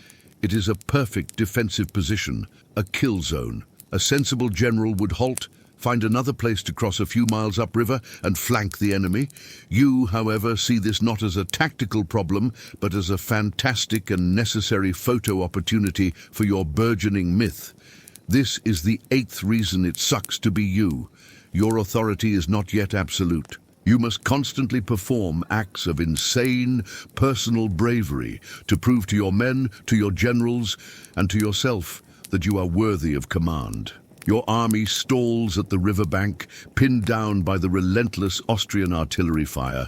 It is a perfect defensive position, a kill zone. A sensible general would halt, find another place to cross a few miles upriver and flank the enemy. You, however, see this not as a tactical problem, but as a fantastic and necessary photo opportunity for your burgeoning myth. This is the 8th reason it sucks to be you. Your authority is not yet absolute. You must constantly perform acts of insane, personal bravery to prove to your men, to your generals, and to yourself that you are worthy of command. Your army stalls at the riverbank, pinned down by the relentless Austrian artillery fire.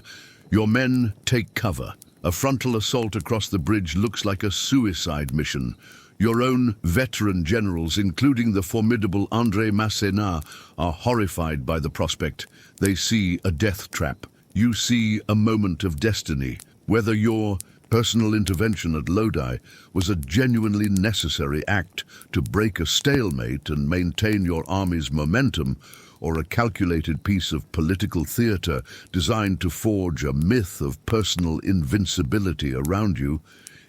Your men take cover. A frontal assault across the bridge looks like a suicide mission. Your own veteran generals, including the formidable André Masséna, are horrified by the prospect. They see a death trap. You see a moment of destiny. Whether your personal intervention at Lodi was a genuinely necessary act to break a stalemate and maintain your army's momentum, or a calculated piece of political theater designed to forge a myth of personal invincibility around you,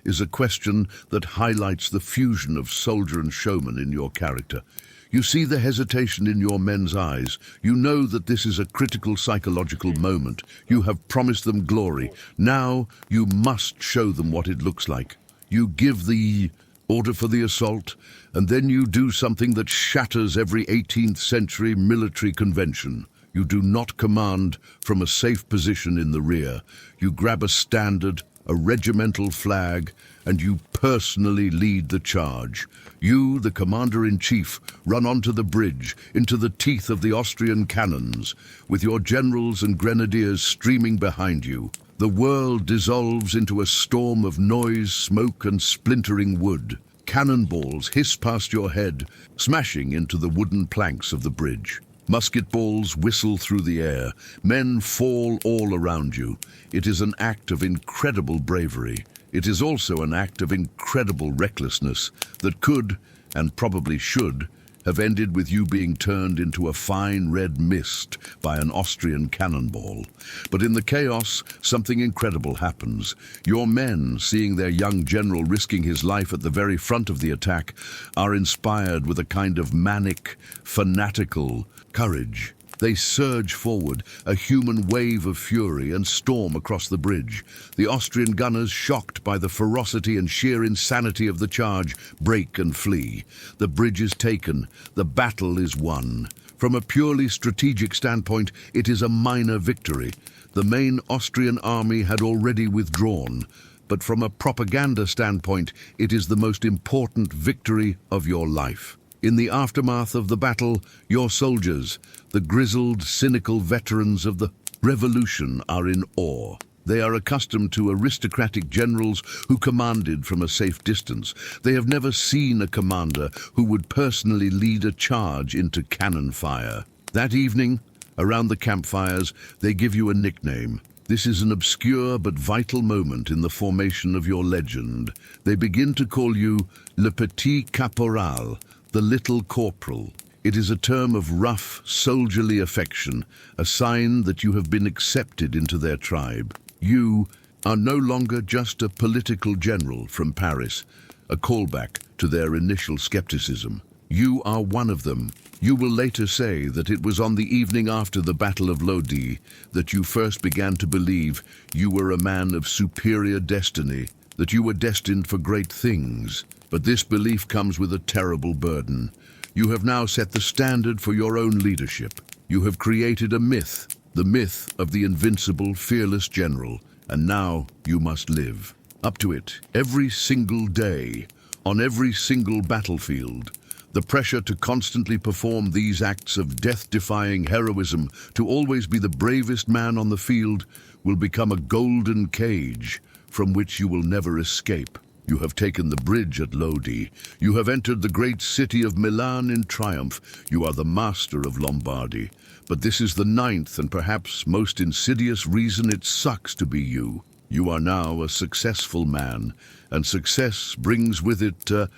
is a question that highlights the fusion of soldier and showman in your character. You see the hesitation in your men's eyes. You know that this is a critical psychological moment. You have promised them glory. Now you must show them what it looks like. You give the order for the assault, and then you do something that shatters every 18th century military convention. You do not command from a safe position in the rear. You grab a standard, a regimental flag, and you personally lead the charge. You, the commander-in-chief, run onto the bridge, into the teeth of the Austrian cannons, with your generals and grenadiers streaming behind you. The world dissolves into a storm of noise, smoke, and splintering wood. Cannonballs hiss past your head, smashing into the wooden planks of the bridge. Musket balls whistle through the air. Men fall all around you. It is an act of incredible bravery. It is also an act of incredible recklessness that could, and probably should, have ended with you being turned into a fine red mist by an Austrian cannonball. But in the chaos, something incredible happens. Your men, seeing their young general risking his life at the very front of the attack, are inspired with a kind of manic, fanatical courage. They surge forward, a human wave of fury, and storm across the bridge. The Austrian gunners, shocked by the ferocity and sheer insanity of the charge, break and flee. The bridge is taken. The battle is won. From a purely strategic standpoint, it is a minor victory. The main Austrian army had already withdrawn. But from a propaganda standpoint, it is the most important victory of your life. In the aftermath of the battle, your soldiers, the grizzled, cynical veterans of the revolution, are in awe. They are accustomed to aristocratic generals who commanded from a safe distance. They have never seen a commander who would personally lead a charge into cannon fire. That evening, around the campfires, they give you a nickname, This is an obscure but vital moment in the formation of your legend. They begin to call you Le Petit Caporal, the Little Corporal. It is a term of rough, soldierly affection, a sign that you have been accepted into their tribe. You are no longer just a political general from Paris, a callback to their initial skepticism. You are one of them. You will later say that it was on the evening after the Battle of Lodi that you first began to believe you were a man of superior destiny, that you were destined for great things. But this belief comes with a terrible burden. You have now set the standard for your own leadership. You have created a myth, the myth of the invincible, fearless general, and now you must live up to it every single day, on every single battlefield. The pressure to constantly perform these acts of death-defying heroism, to always be the bravest man on the field, will become a golden cage from which you will never escape. You have taken the bridge at Lodi. You have entered the great city of Milan in triumph. You are the master of Lombardy. But this is the ninth and perhaps most insidious reason it sucks to be you. You are now a successful man, and success brings with it a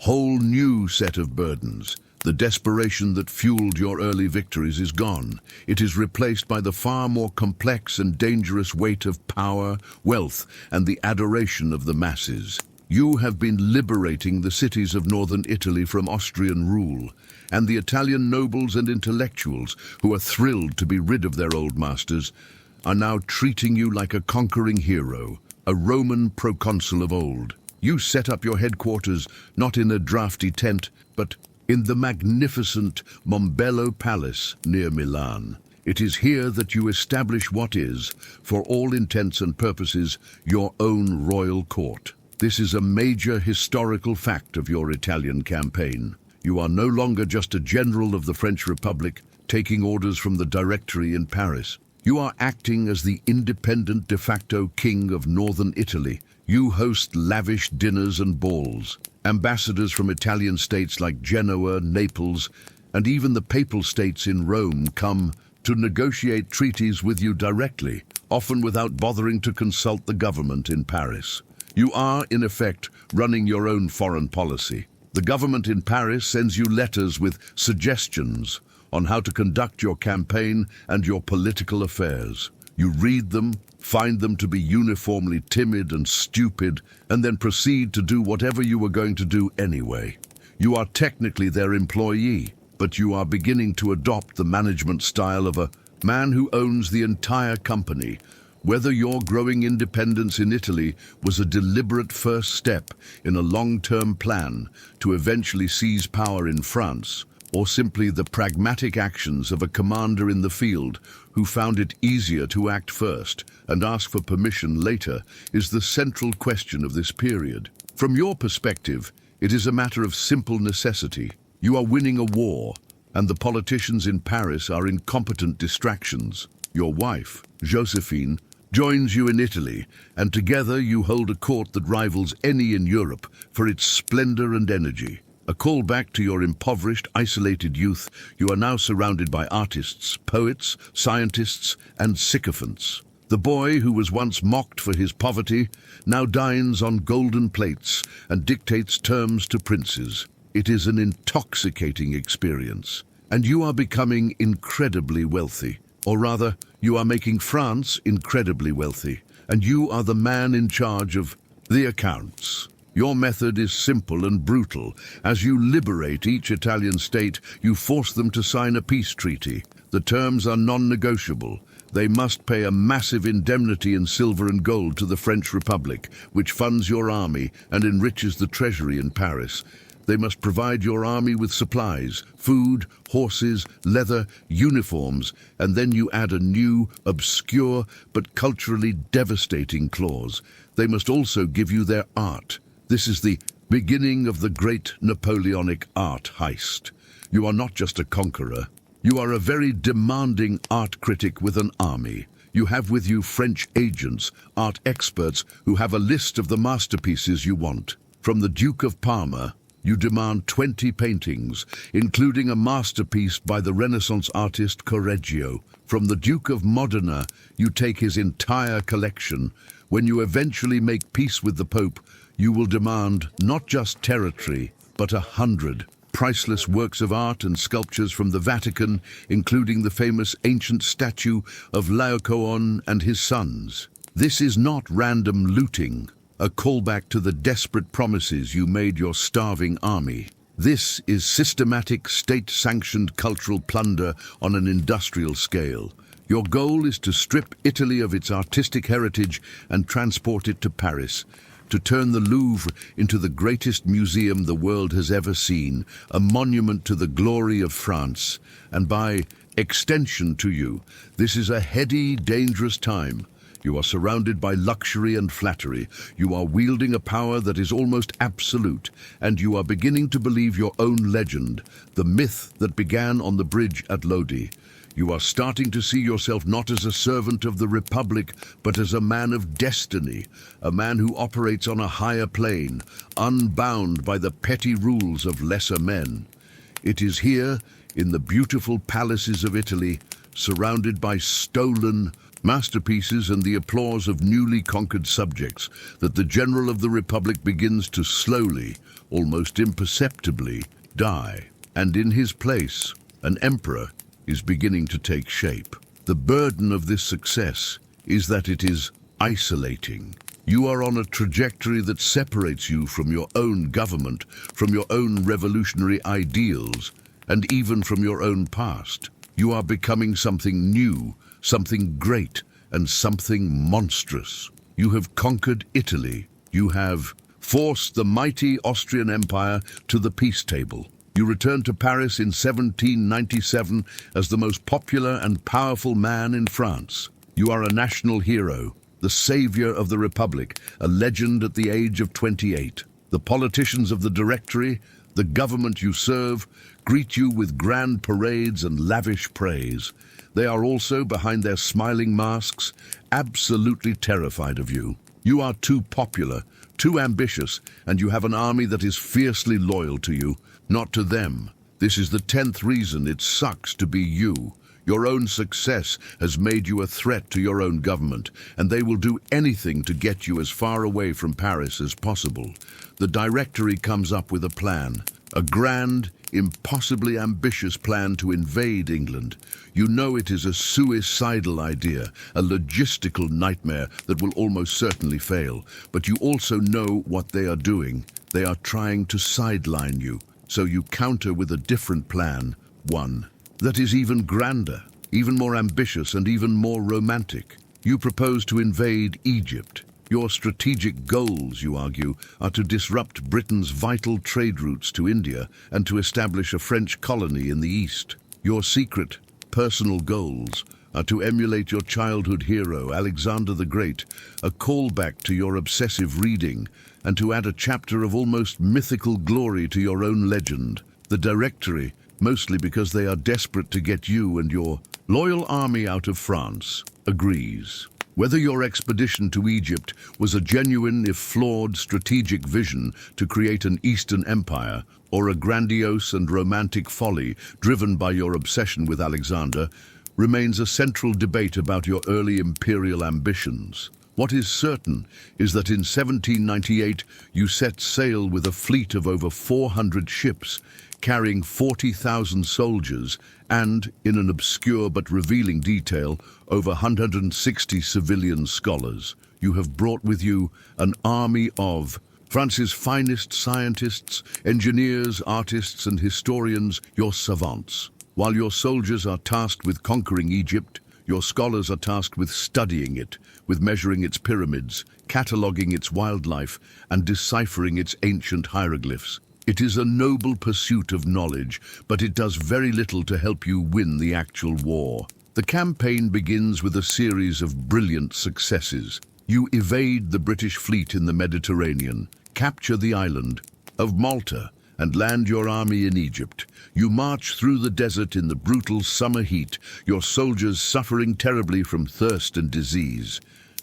whole new set of burdens. The desperation that fueled your early victories is gone. It is replaced by the far more complex and dangerous weight of power, wealth, and the adoration of the masses. You have been liberating the cities of northern Italy from Austrian rule, and the Italian nobles and intellectuals, who are thrilled to be rid of their old masters, are now treating you like a conquering hero, a Roman proconsul of old. You set up your headquarters not in a drafty tent, but in the magnificent Mombello Palace near Milan. It is here that you establish what is, for all intents and purposes, your own royal court. This is a major historical fact of your Italian campaign. You are no longer just a general of the French Republic, taking orders from the Directory in Paris. You are acting as the independent de facto king of northern Italy. You host lavish dinners and balls. Ambassadors from Italian states like Genoa, Naples, and even the Papal States in Rome come to negotiate treaties with you directly, often without bothering to consult the government in Paris. You are, in effect, running your own foreign policy. The government in Paris sends you letters with suggestions on how to conduct your campaign and your political affairs. You read them, find them to be uniformly timid and stupid, and then proceed to do whatever you were going to do anyway. You are technically their employee, but you are beginning to adopt the management style of a man who owns the entire company. Whether your growing independence in Italy was a deliberate first step in a long-term plan to eventually seize power in France, or simply the pragmatic actions of a commander in the field who found it easier to act first and ask for permission later, is the central question of this period. From your perspective, it is a matter of simple necessity. You are winning a war, and the politicians in Paris are incompetent distractions. Your wife, Josephine, joins you in Italy, and together you hold a court that rivals any in Europe for its splendor and energy. A callback to your impoverished, isolated youth, you are now surrounded by artists, poets, scientists, and sycophants. The boy who was once mocked for his poverty now dines on golden plates and dictates terms to princes. It is an intoxicating experience, and you are becoming incredibly wealthy. Or rather, you are making France incredibly wealthy, and you are the man in charge of the accounts. Your method is simple and brutal. As you liberate each Italian state, you force them to sign a peace treaty. The terms are non-negotiable. They must pay a massive indemnity in silver and gold to the French Republic, which funds your army and enriches the treasury in Paris. They must provide your army with supplies, food, horses, leather, uniforms, and then you add a new, obscure, but culturally devastating clause. They must also give you their art. This is the beginning of the great Napoleonic art heist. You are not just a conqueror. You are a very demanding art critic with an army. You have with you French agents, art experts, who have a list of the masterpieces you want. From the Duke of Parma, You demand 20 paintings, including a masterpiece by the Renaissance artist Correggio. From the Duke of Modena, you take his entire collection. When you eventually make peace with the Pope, you will demand not just territory, but 100 priceless works of art and sculptures from the Vatican, including the famous ancient statue of Laocoon and his sons. This is not random looting, a callback to the desperate promises you made your starving army. This is systematic, state-sanctioned cultural plunder on an industrial scale. Your goal is to strip Italy of its artistic heritage and transport it to Paris, to turn the Louvre into the greatest museum the world has ever seen, a monument to the glory of France. And by extension to you, this is a heady, dangerous time. You are surrounded by luxury and flattery. You are wielding a power that is almost absolute, and you are beginning to believe your own legend, the myth that began on the bridge at Lodi. You are starting to see yourself not as a servant of the Republic, but as a man of destiny, a man who operates on a higher plane, unbound by the petty rules of lesser men. It is here, in the beautiful palaces of Italy, surrounded by stolen masterpieces and the applause of newly conquered subjects, that the General of the Republic begins to slowly, almost imperceptibly, die. And in his place, an emperor is beginning to take shape. The burden of this success is that it is isolating. You are on a trajectory that separates you from your own government, from your own revolutionary ideals, and even from your own past. You are becoming something new, something great, and something monstrous. You have conquered Italy. You have forced the mighty Austrian Empire to the peace table. You returned to Paris in 1797 as the most popular and powerful man in France. You are a national hero, the savior of the Republic, a legend at the age of 28. The politicians of the Directory, the government you serve, greet you with grand parades and lavish praise. They are also, behind their smiling masks, absolutely terrified of you. You are too popular, too ambitious, and you have an army that is fiercely loyal to you, not to them. This is the 10th reason it sucks to be you. Your own success has made you a threat to your own government, and they will do anything to get you as far away from Paris as possible. The Directory comes up with a plan, a grand, impossibly ambitious plan to invade England. You know it is a suicidal idea, a logistical nightmare that will almost certainly fail. But you also know what they are doing. They are trying to sideline you. So you counter with a different plan, one that is even grander, even more ambitious, and even more romantic. You propose to invade Egypt. Your strategic goals, you argue, are to disrupt Britain's vital trade routes to India and to establish a French colony in the East. Your secret, personal goals are to emulate your childhood hero, Alexander the Great, a callback to your obsessive reading, and to add a chapter of almost mythical glory to your own legend. The Directory, mostly because they are desperate to get you and your loyal army out of France, agrees. Whether your expedition to Egypt was a genuine, if flawed, strategic vision to create an Eastern empire, or a grandiose and romantic folly driven by your obsession with Alexander, remains a central debate about your early imperial ambitions. What is certain is that in 1798 you set sail with a fleet of over 400 ships, carrying 40,000 soldiers and, in an obscure but revealing detail, over 160 civilian scholars. You have brought with you an army of France's finest scientists, engineers, artists, and historians, your savants. While your soldiers are tasked with conquering Egypt, your scholars are tasked with studying it, with measuring its pyramids, cataloguing its wildlife, and deciphering its ancient hieroglyphs. It is a noble pursuit of knowledge, but it does very little to help you win the actual war. The campaign begins with a series of brilliant successes. You evade the British fleet in the Mediterranean, capture the island of Malta, and land your army in Egypt. You march through the desert in the brutal summer heat, your soldiers suffering terribly from thirst and disease.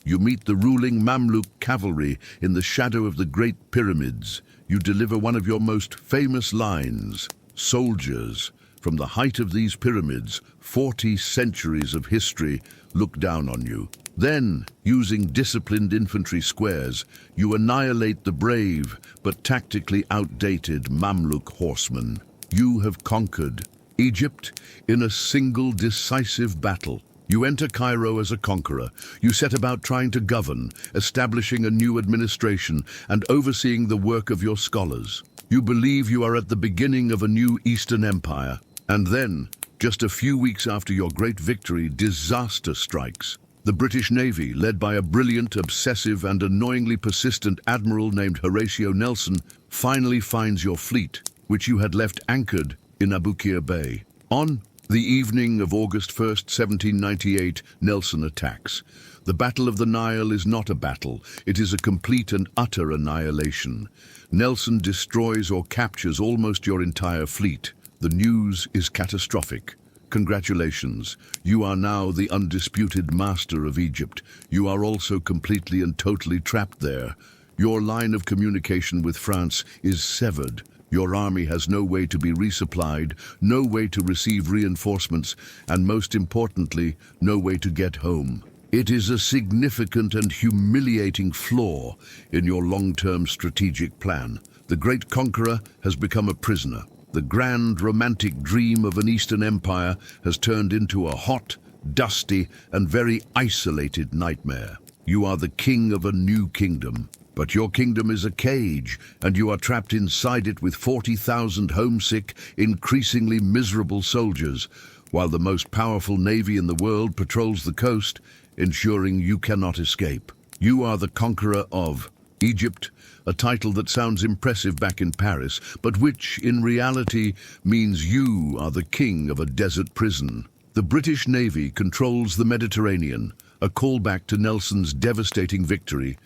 You meet the ruling Mamluk cavalry in the shadow of the Great Pyramids. You deliver one of your most famous lines, "Soldiers, from the height of these pyramids, 40 centuries of history look down on you." Then, using disciplined infantry squares, you annihilate the brave but tactically outdated Mamluk horsemen. You have conquered Egypt in a single decisive battle. You enter Cairo as a conqueror. You set about trying to govern, establishing a new administration, and overseeing the work of your scholars. You believe you are at the beginning of a new Eastern Empire. And then, just a few weeks after your great victory, disaster strikes. The British Navy, led by a brilliant, obsessive, and annoyingly persistent admiral named Horatio Nelson, finally finds your fleet, which you had left anchored in Aboukir Bay. On the evening of August 1st, 1798, Nelson attacks. The Battle of the Nile is not a battle, it is a complete and utter annihilation. Nelson destroys or captures almost your entire fleet. The news is catastrophic. Congratulations, you are now the undisputed master of Egypt. You are also completely and totally trapped there. Your line of communication with France is severed. Your army has no way to be resupplied, no way to receive reinforcements, and most importantly, no way to get home. It is a significant and humiliating flaw in your long-term strategic plan. The great conqueror has become a prisoner. The grand romantic dream of an Eastern Empire has turned into a hot, dusty, and very isolated nightmare. You are the king of a new kingdom. But your kingdom is a cage, and you are trapped inside it with 40,000 homesick, increasingly miserable soldiers, while the most powerful navy in the world patrols the coast, ensuring you cannot escape. You are the conqueror of Egypt, a title that sounds impressive back in Paris, but which, in reality, means you are the king of a desert prison. The British Navy controls the Mediterranean, a callback to Nelson's devastating victory,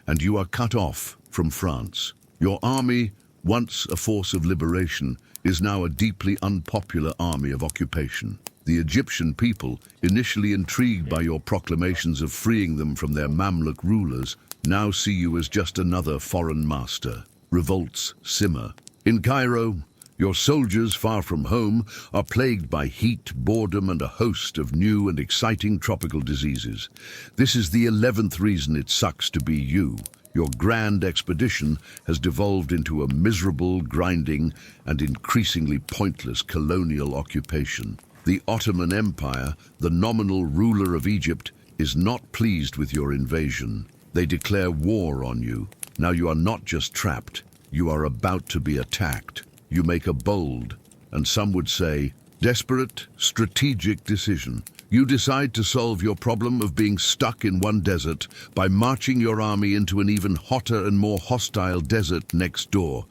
and you are cut off from France. Your army, once a force of liberation, is now a deeply unpopular army of occupation. The Egyptian people, initially intrigued by your proclamations of freeing them from their Mamluk rulers, now see you as just another foreign master. Revolts simmer. In Cairo, your soldiers, far from home, are plagued by heat, boredom, and a host of new and exciting tropical diseases. This is the 11th reason it sucks to be you. Your grand expedition has devolved into a miserable, grinding, and increasingly pointless colonial occupation. The Ottoman Empire, the nominal ruler of Egypt, is not pleased with your invasion. They declare war on you. Now you are not just trapped, you are about to be attacked. You make a bold, and some would say, desperate, strategic decision. You decide to solve your problem of being stuck in one desert by marching your army into an even hotter and more hostile desert next door.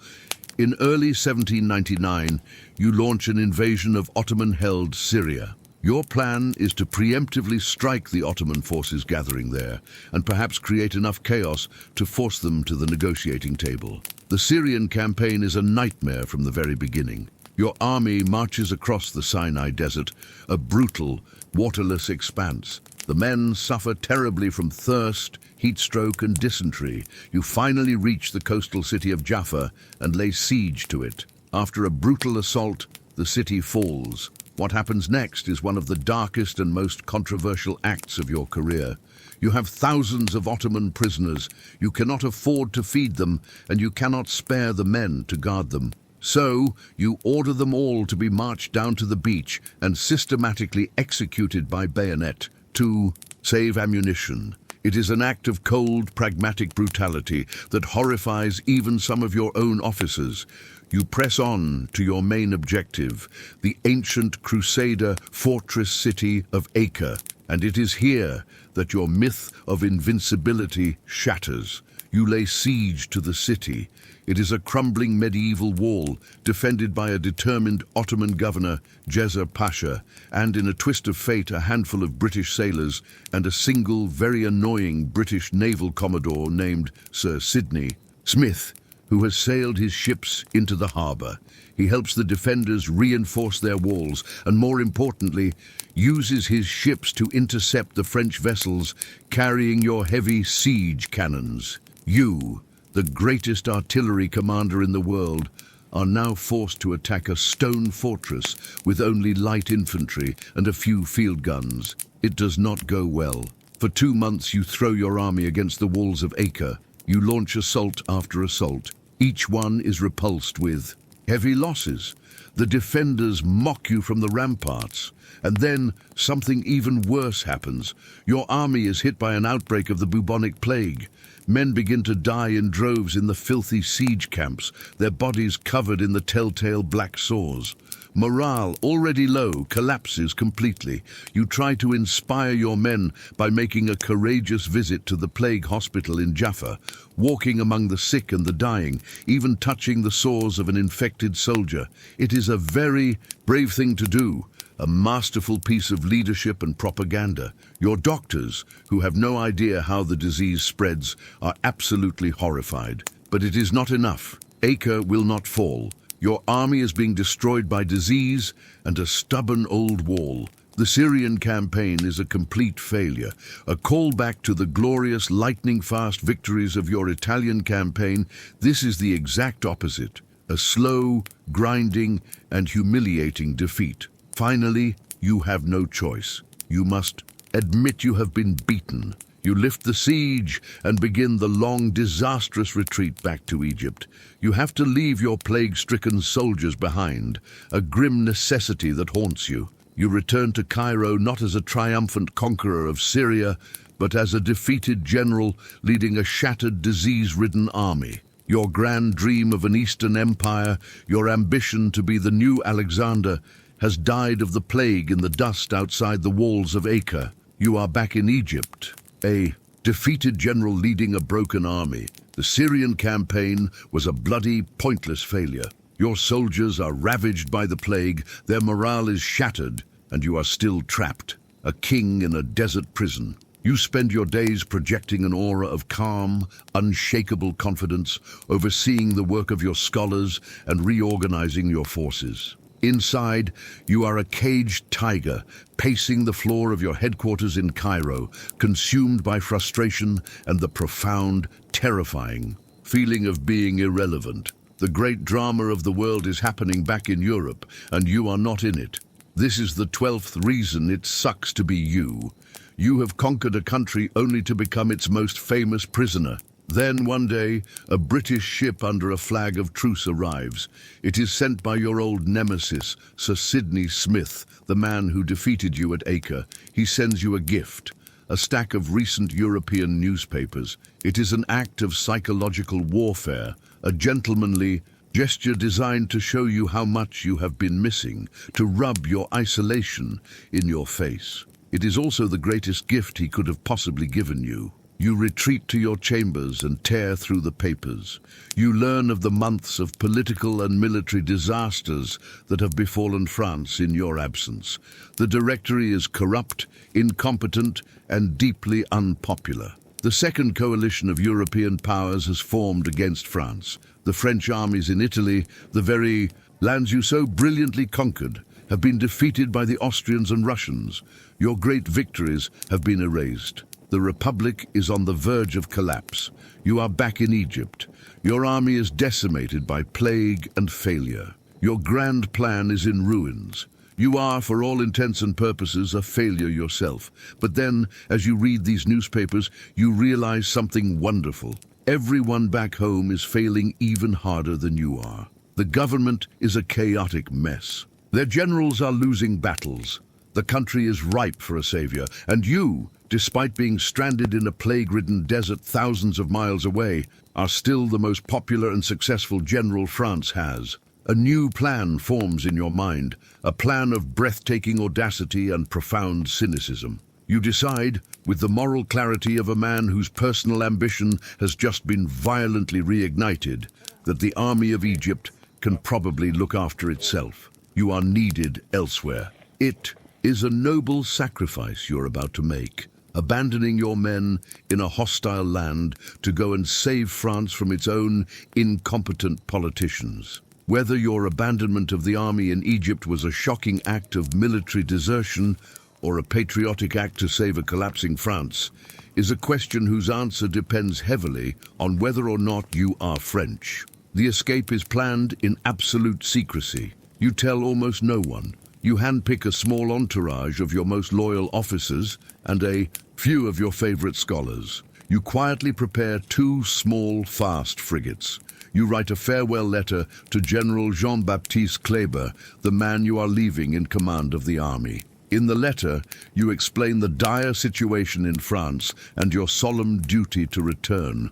In early 1799, you launch an invasion of Ottoman-held Syria. Your plan is to preemptively strike the Ottoman forces gathering there, and perhaps create enough chaos to force them to the negotiating table. The Syrian campaign is a nightmare from the very beginning. Your army marches across the Sinai Desert, a brutal, waterless expanse. The men suffer terribly from thirst, heat stroke, and dysentery. You finally reach the coastal city of Jaffa and lay siege to it. After a brutal assault, the city falls. What happens next is one of the darkest and most controversial acts of your career. You have thousands of Ottoman prisoners. You cannot afford to feed them, and you cannot spare the men to guard them. So, you order them all to be marched down to the beach and systematically executed by bayonet to save ammunition. It is an act of cold, pragmatic brutality that horrifies even some of your own officers. You press on to your main objective, the ancient Crusader fortress city of Acre, and it is here that your myth of invincibility shatters. You lay siege to the city. It is a crumbling medieval wall, defended by a determined Ottoman governor, Djezer Pasha, and in a twist of fate, a handful of British sailors and a single, very annoying British naval commodore named Sir Sidney Smith, who has sailed his ships into the harbor. He helps the defenders reinforce their walls and, more importantly, uses his ships to intercept the French vessels carrying your heavy siege cannons. You, the greatest artillery commander in the world, are now forced to attack a stone fortress with only light infantry and a few field guns. It does not go well. For 2 months you throw your army against the walls of Acre. You launch assault after assault. Each one is repulsed with heavy losses. The defenders mock you from the ramparts. And then something even worse happens. Your army is hit by an outbreak of the bubonic plague. Men begin to die in droves in the filthy siege camps, their bodies covered in the telltale black sores. Morale, already low, collapses completely. You try to inspire your men by making a courageous visit to the plague hospital in Jaffa, walking among the sick and the dying, even touching the sores of an infected soldier. It is a very brave thing to do. A masterful piece of leadership and propaganda. Your doctors, who have no idea how the disease spreads, are absolutely horrified. But it is not enough. Acre will not fall. Your army is being destroyed by disease and a stubborn old wall. The Syrian campaign is a complete failure, a callback to the glorious lightning-fast victories of your Italian campaign. This is the exact opposite, a slow, grinding, and humiliating defeat. Finally, you have no choice. You must admit you have been beaten. You lift the siege and begin the long, disastrous retreat back to Egypt. You have to leave your plague-stricken soldiers behind, a grim necessity that haunts you. You return to Cairo not as a triumphant conqueror of Syria, but as a defeated general leading a shattered, disease-ridden army. Your grand dream of an Eastern empire, your ambition to be the new Alexander, has died of the plague in the dust outside the walls of Acre. You are back in Egypt, a defeated general leading a broken army. The Syrian campaign was a bloody, pointless failure. Your soldiers are ravaged by the plague, their morale is shattered, and you are still trapped, a king in a desert prison. You spend your days projecting an aura of calm, unshakable confidence, overseeing the work of your scholars and reorganizing your forces. Inside, you are a caged tiger, pacing the floor of your headquarters in Cairo, consumed by frustration and the profound, terrifying feeling of being irrelevant. The great drama of the world is happening back in Europe, and you are not in it. This is the 12th reason it sucks to be you. You have conquered a country only to become its most famous prisoner. Then, one day, a British ship under a flag of truce arrives. It is sent by your old nemesis, Sir Sidney Smith, the man who defeated you at Acre. He sends you a gift, a stack of recent European newspapers. It is an act of psychological warfare, a gentlemanly gesture designed to show you how much you have been missing, to rub your isolation in your face. It is also the greatest gift he could have possibly given you. You retreat to your chambers and tear through the papers. You learn of the months of political and military disasters that have befallen France in your absence. The Directory is corrupt, incompetent, and deeply unpopular. The second coalition of European powers has formed against France. The French armies in Italy, the very lands you so brilliantly conquered, have been defeated by the Austrians and Russians. Your great victories have been erased. The Republic is on the verge of collapse. You are back in Egypt. Your army is decimated by plague and failure. Your grand plan is in ruins. You are, for all intents and purposes, a failure yourself. But then, as you read these newspapers, you realize something wonderful. Everyone back home is failing even harder than you are. The government is a chaotic mess. Their generals are losing battles. The country is ripe for a savior, and you, despite being stranded in a plague-ridden desert thousands of miles away, are still the most popular and successful general France has. A new plan forms in your mind, a plan of breathtaking audacity and profound cynicism. You decide, with the moral clarity of a man whose personal ambition has just been violently reignited, that the army of Egypt can probably look after itself. You are needed elsewhere. It is a noble sacrifice you're about to make. abandoning your men in a hostile land to go and save France from its own incompetent politicians. Whether your abandonment of the army in Egypt was a shocking act of military desertion or a patriotic act to save a collapsing France is a question whose answer depends heavily on whether or not you are French. The escape is planned in absolute secrecy. You tell almost no one. You handpick a small entourage of your most loyal officers and a few of your favorite scholars. You quietly prepare 2 small, fast frigates. You write a farewell letter to General Jean-Baptiste Kleber, the man you are leaving in command of the army. In the letter, you explain the dire situation in France and your solemn duty to return.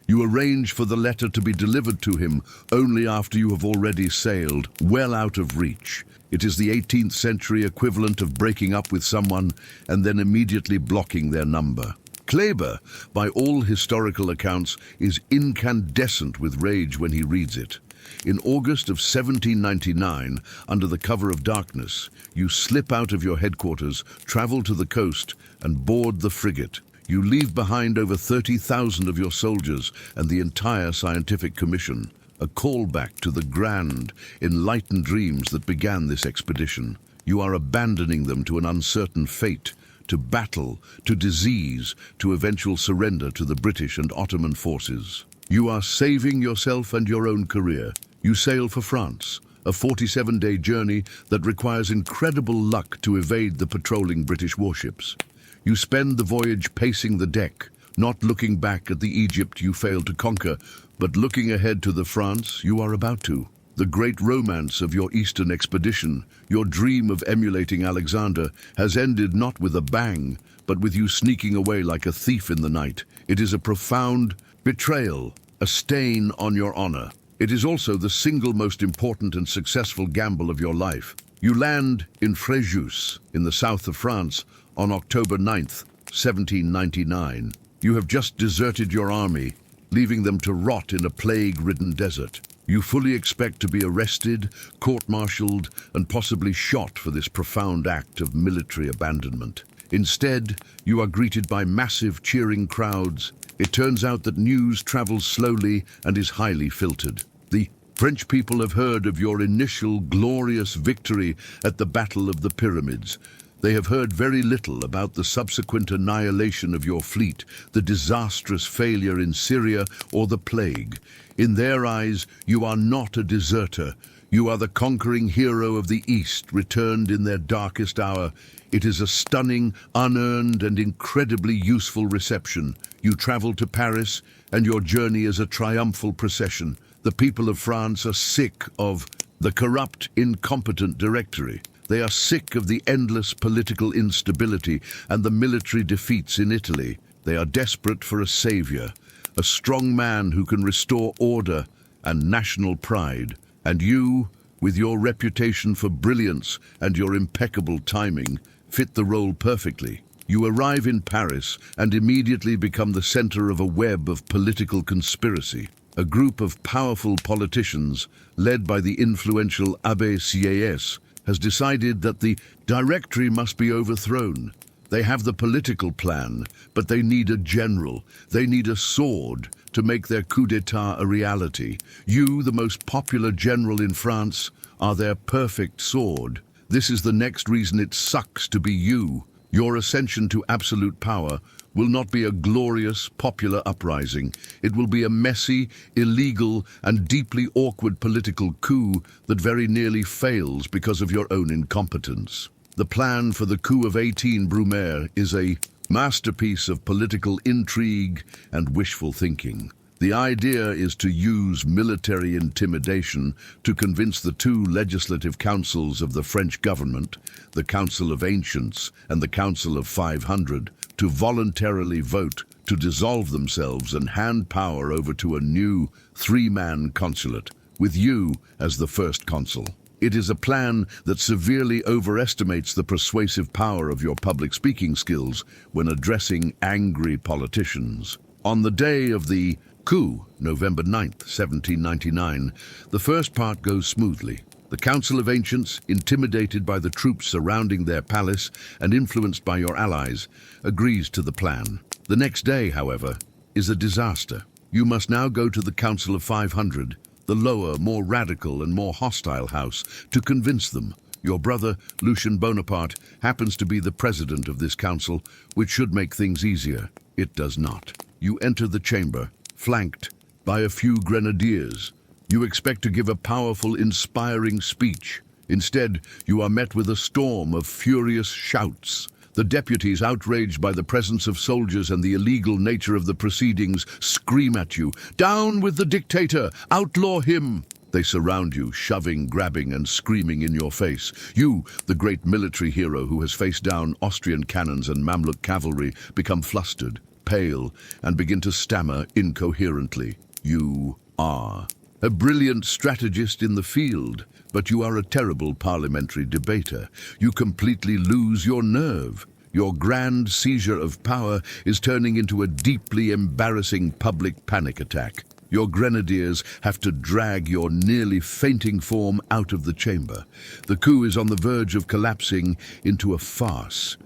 You arrange for the letter to be delivered to him only after you have already sailed well out of reach. It is the 18th century equivalent of breaking up with someone and then immediately blocking their number. Kleber, by all historical accounts, is incandescent with rage when he reads it. In August of 1799, under the cover of darkness, you slip out of your headquarters, travel to the coast, and board the frigate. You leave behind over 30,000 of your soldiers and the entire scientific commission, a callback to the grand, enlightened dreams that began this expedition. You are abandoning them to an uncertain fate, to battle, to disease, to eventual surrender to the British and Ottoman forces. You are saving yourself and your own career. You sail for France, a 47-day journey that requires incredible luck to evade the patrolling British warships. You spend the voyage pacing the deck, not looking back at the Egypt you failed to conquer, but looking ahead to the France you are about to. The great romance of your Eastern expedition, your dream of emulating Alexander, has ended not with a bang, but with you sneaking away like a thief in the night. It is a profound betrayal, a stain on your honor. It is also the single most important and successful gamble of your life. You land in Fréjus, in the south of France, on October 9th, 1799. You have just deserted your army, leaving them to rot in a plague-ridden desert. You fully expect to be arrested, court-martialed, and possibly shot for this profound act of military abandonment. Instead, you are greeted by massive cheering crowds. It turns out that news travels slowly and is highly filtered. The French people have heard of your initial glorious victory at the Battle of the Pyramids. They have heard very little about the subsequent annihilation of your fleet, the disastrous failure in Syria, or the plague. In their eyes, you are not a deserter. You are the conquering hero of the East, returned in their darkest hour. It is a stunning, unearned, and incredibly useful reception. You travel to Paris, and your journey is a triumphal procession. The people of France are sick of the corrupt, incompetent Directory. They are sick of the endless political instability and the military defeats in Italy. They are desperate for a savior, a strong man who can restore order and national pride. And you, with your reputation for brilliance and your impeccable timing, fit the role perfectly. You arrive in Paris and immediately become the center of a web of political conspiracy. A group of powerful politicians, led by the influential Abbé Sieyès, has decided that the Directory must be overthrown. They have the political plan, but they need a general. They need a sword to make their coup d'etat a reality. You, the most popular general in France, are their perfect sword. This is the next reason it sucks to be you. Your ascension to absolute power will not be a glorious, popular uprising. It will be a messy, illegal, and deeply awkward political coup that very nearly fails because of your own incompetence. The plan for the coup of 18 Brumaire is a masterpiece of political intrigue and wishful thinking. The idea is to use military intimidation to convince the 2 legislative councils of the French government, the Council of Ancients and the Council of 500, to voluntarily vote to dissolve themselves and hand power over to a new 3-man consulate, with you as the first consul. It is a plan that severely overestimates the persuasive power of your public speaking skills when addressing angry politicians. On the day of the coup, November 9th, 1799, the first part goes smoothly. The Council of Ancients, intimidated by the troops surrounding their palace and influenced by your allies, agrees to the plan. The next day, however, is a disaster. You must now go to the Council of 500, the lower, more radical and more hostile house, to convince them. Your brother, Napoleon Bonaparte, happens to be the president of this council, which should make things easier. It does not. You enter the chamber, flanked by a few grenadiers. You expect to give a powerful, inspiring speech. Instead, you are met with a storm of furious shouts. The deputies, outraged by the presence of soldiers and the illegal nature of the proceedings, scream at you, "Down with the dictator! Outlaw him!" They surround you, shoving, grabbing, and screaming in your face. You, the great military hero who has faced down Austrian cannons and Mamluk cavalry, become flustered, pale, and begin to stammer incoherently. You are a brilliant strategist in the field, but you are a terrible parliamentary debater. You completely lose your nerve. Your grand seizure of power is turning into a deeply embarrassing public panic attack. Your grenadiers have to drag your nearly fainting form out of the chamber. The coup is on the verge of collapsing into a farce.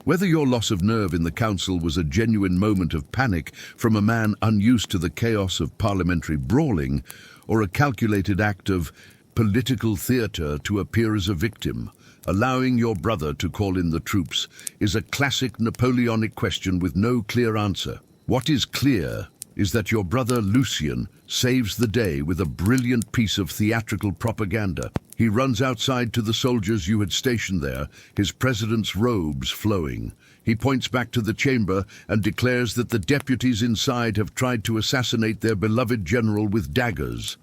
Whether your loss of nerve in the council was a genuine moment of panic from a man unused to the chaos of parliamentary brawling, or a calculated act of political theatre to appear as a victim, allowing your brother to call in the troops, is a classic Napoleonic question with no clear answer. What is clear is that your brother Lucien saves the day with a brilliant piece of theatrical propaganda. He runs outside to the soldiers you had stationed there, his president's robes flowing. He points back to the chamber and declares that the deputies inside have tried to assassinate their beloved general with daggers.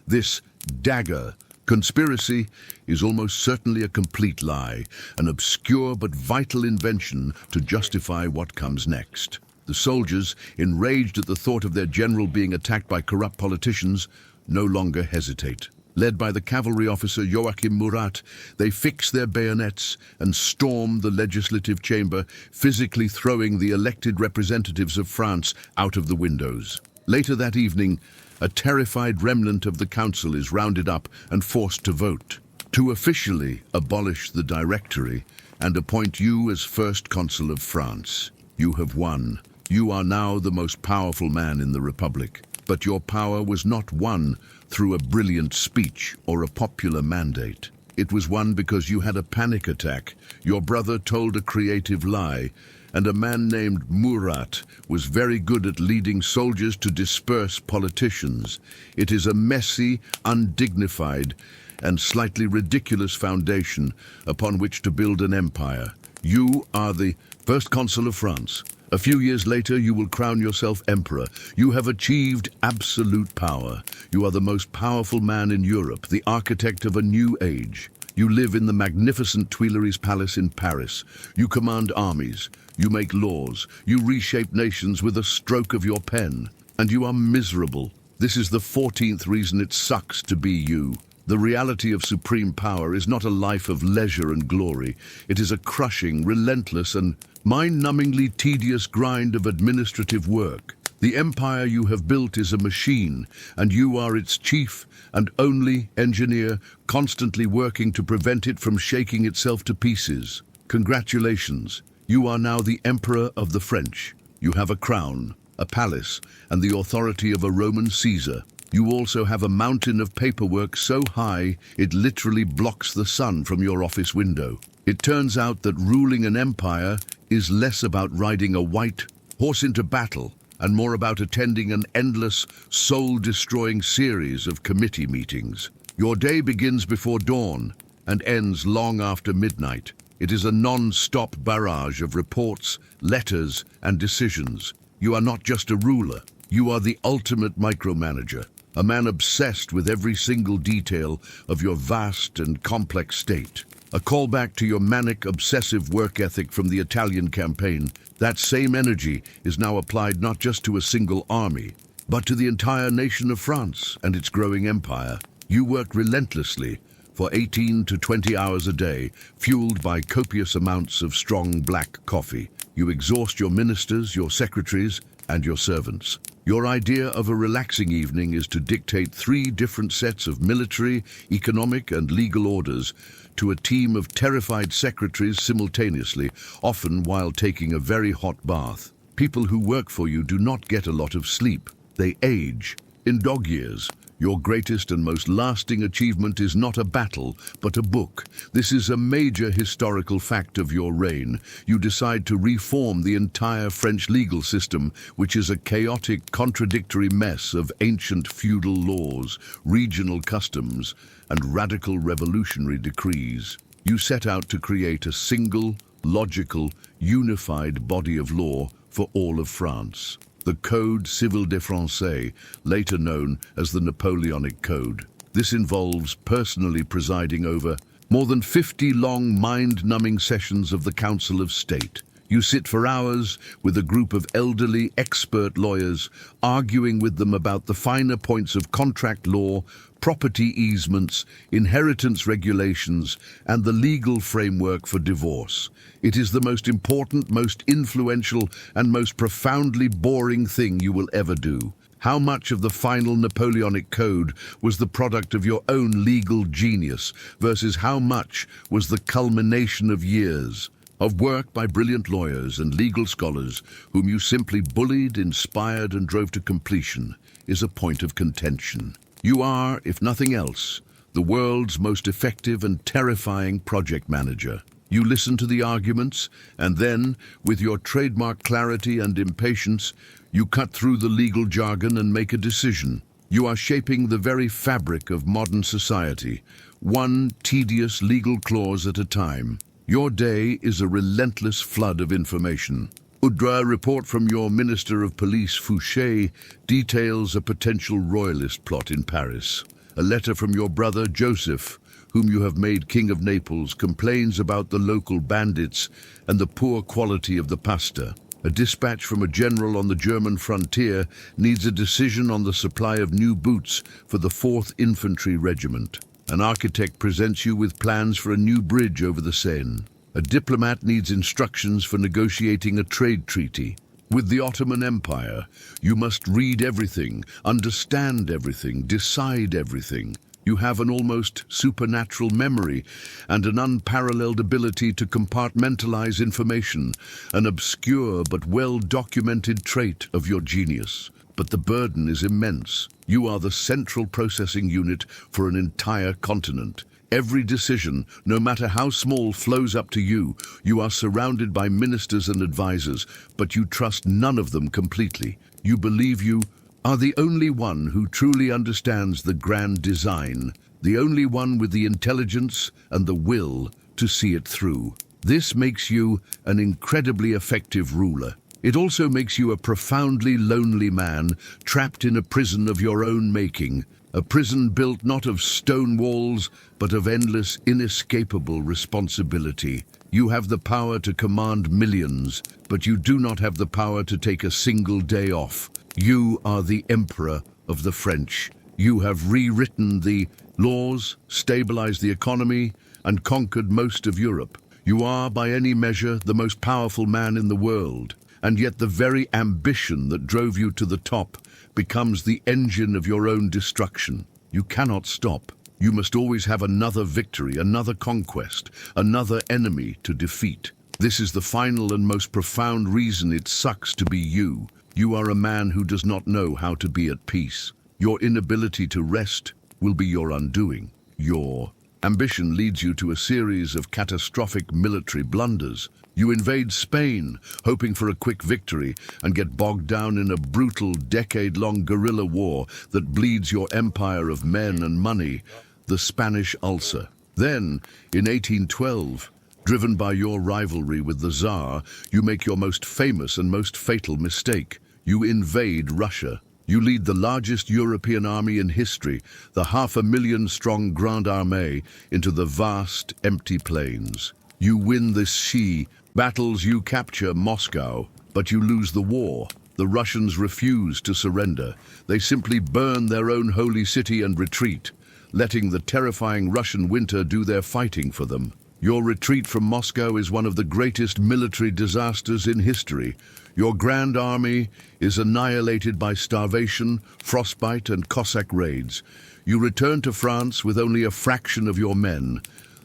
This dagger conspiracy is almost certainly a complete lie, an obscure but vital invention to justify what comes next. The soldiers, enraged at the thought of their general being attacked by corrupt politicians, no longer hesitate. Led by the cavalry officer Joachim Murat, they fix their bayonets and storm the legislative chamber, physically throwing the elected representatives of France out of the windows. Later that evening, a terrified remnant of the council is rounded up and forced to vote, to officially abolish the Directory and appoint you as First Consul of France. You have won. You are now the most powerful man in the Republic. But your power was not won through a brilliant speech or a popular mandate. It was won because you had a panic attack, your brother told a creative lie, and a man named Murat was very good at leading soldiers to disperse politicians. It is a messy, undignified, and slightly ridiculous foundation upon which to build an empire. You are the First Consul of France. A few years later, you will crown yourself emperor. You have achieved absolute power. You are the most powerful man in Europe, the architect of a new age. You live in the magnificent Tuileries Palace in Paris. You command armies. You make laws. You reshape nations with a stroke of your pen. And you are miserable. This is the 14th reason it sucks to be you. The reality of supreme power is not a life of leisure and glory. It is a crushing, relentless, and mind-numbingly tedious grind of administrative work. The empire you have built is a machine, and you are its chief and only engineer, constantly working to prevent it from shaking itself to pieces. Congratulations, you are now the Emperor of the French. You have a crown, a palace, and the authority of a Roman Caesar. You also have a mountain of paperwork so high it literally blocks the sun from your office window. It turns out that ruling an empire is less about riding a white horse into battle and more about attending an endless, soul-destroying series of committee meetings. Your day begins before dawn and ends long after midnight. It is a non-stop barrage of reports, letters, and decisions. You are not just a ruler. You are the ultimate micromanager, a man obsessed with every single detail of your vast and complex state. A callback to your manic, obsessive work ethic from the Italian campaign. That same energy is now applied not just to a single army, but to the entire nation of France and its growing empire. You work relentlessly for 18 to 20 hours a day, fueled by copious amounts of strong black coffee. You exhaust your ministers, your secretaries, and your servants. Your idea of a relaxing evening is to dictate 3 different sets of military, economic, and legal orders to a team of terrified secretaries simultaneously, often while taking a very hot bath. People who work for you do not get a lot of sleep. They age. In dog years, your greatest and most lasting achievement is not a battle, but a book. This is a major historical fact of your reign. You decide to reform the entire French legal system, which is a chaotic, contradictory mess of ancient feudal laws, regional customs, and radical revolutionary decrees. You set out to create a single, logical, unified body of law for all of France. The Code Civil des Français, later known as the Napoleonic Code. This involves personally presiding over more than 50 long, mind-numbing sessions of the Council of State. You sit for hours with a group of elderly, expert lawyers, arguing with them about the finer points of contract law, property easements, inheritance regulations, and the legal framework for divorce. It is the most important, most influential, and most profoundly boring thing you will ever do. How much of the final Napoleonic Code was the product of your own legal genius versus how much was the culmination of years of work by brilliant lawyers and legal scholars whom you simply bullied, inspired, and drove to completion is a point of contention. You are, if nothing else, the world's most effective and terrifying project manager. You listen to the arguments, and then, with your trademark clarity and impatience, you cut through the legal jargon and make a decision. You are shaping the very fabric of modern society, one tedious legal clause at a time. Your day is a relentless flood of information. A report from your Minister of Police, Fouché, details a potential royalist plot in Paris. A letter from your brother, Joseph, whom you have made King of Naples, complains about the local bandits and the poor quality of the pasta. A dispatch from a general on the German frontier needs a decision on the supply of new boots for the 4th Infantry Regiment. An architect presents you with plans for a new bridge over the Seine. A diplomat needs instructions for negotiating a trade treaty. With the Ottoman Empire, you must read everything, understand everything, decide everything. You have an almost supernatural memory and an unparalleled ability to compartmentalize information, an obscure but well-documented trait of your genius. But the burden is immense. You are the central processing unit for an entire continent. Every decision, no matter how small, flows up to you. You are surrounded by ministers and advisors, but you trust none of them completely. You believe you are the only one who truly understands the grand design, the only one with the intelligence and the will to see it through. This makes you an incredibly effective ruler. It also makes you a profoundly lonely man, trapped in a prison of your own making, a prison built not of stone walls, but of endless, inescapable responsibility. You have the power to command millions, but you do not have the power to take a single day off. You are the Emperor of the French. You have rewritten the laws, stabilized the economy, and conquered most of Europe. You are, by any measure, the most powerful man in the world, and yet the very ambition that drove you to the top becomes the engine of your own destruction. You cannot stop. You must always have another victory, another conquest, another enemy to defeat. This is the final and most profound reason it sucks to be you. You are a man who does not know how to be at peace. Your inability to rest will be your undoing. Your ambition leads you to a series of catastrophic military blunders. You invade Spain, hoping for a quick victory, and get bogged down in a brutal, decade-long guerrilla war that bleeds your empire of men and money, the Spanish ulcer. Then, in 1812, driven by your rivalry with the Tsar, you make your most famous and most fatal mistake. You invade Russia. You lead the largest European army in history, the 500,000-strong Grande Armée, into the vast, empty plains. You win the Xi battles, you capture Moscow, but you lose the war. The Russians refuse to surrender. They simply burn their own holy city and retreat, letting the terrifying Russian winter do their fighting for them. Your retreat from Moscow is one of the greatest military disasters in history. Your grand army is annihilated by starvation, frostbite, and Cossack raids. You return to France with only a fraction of your men.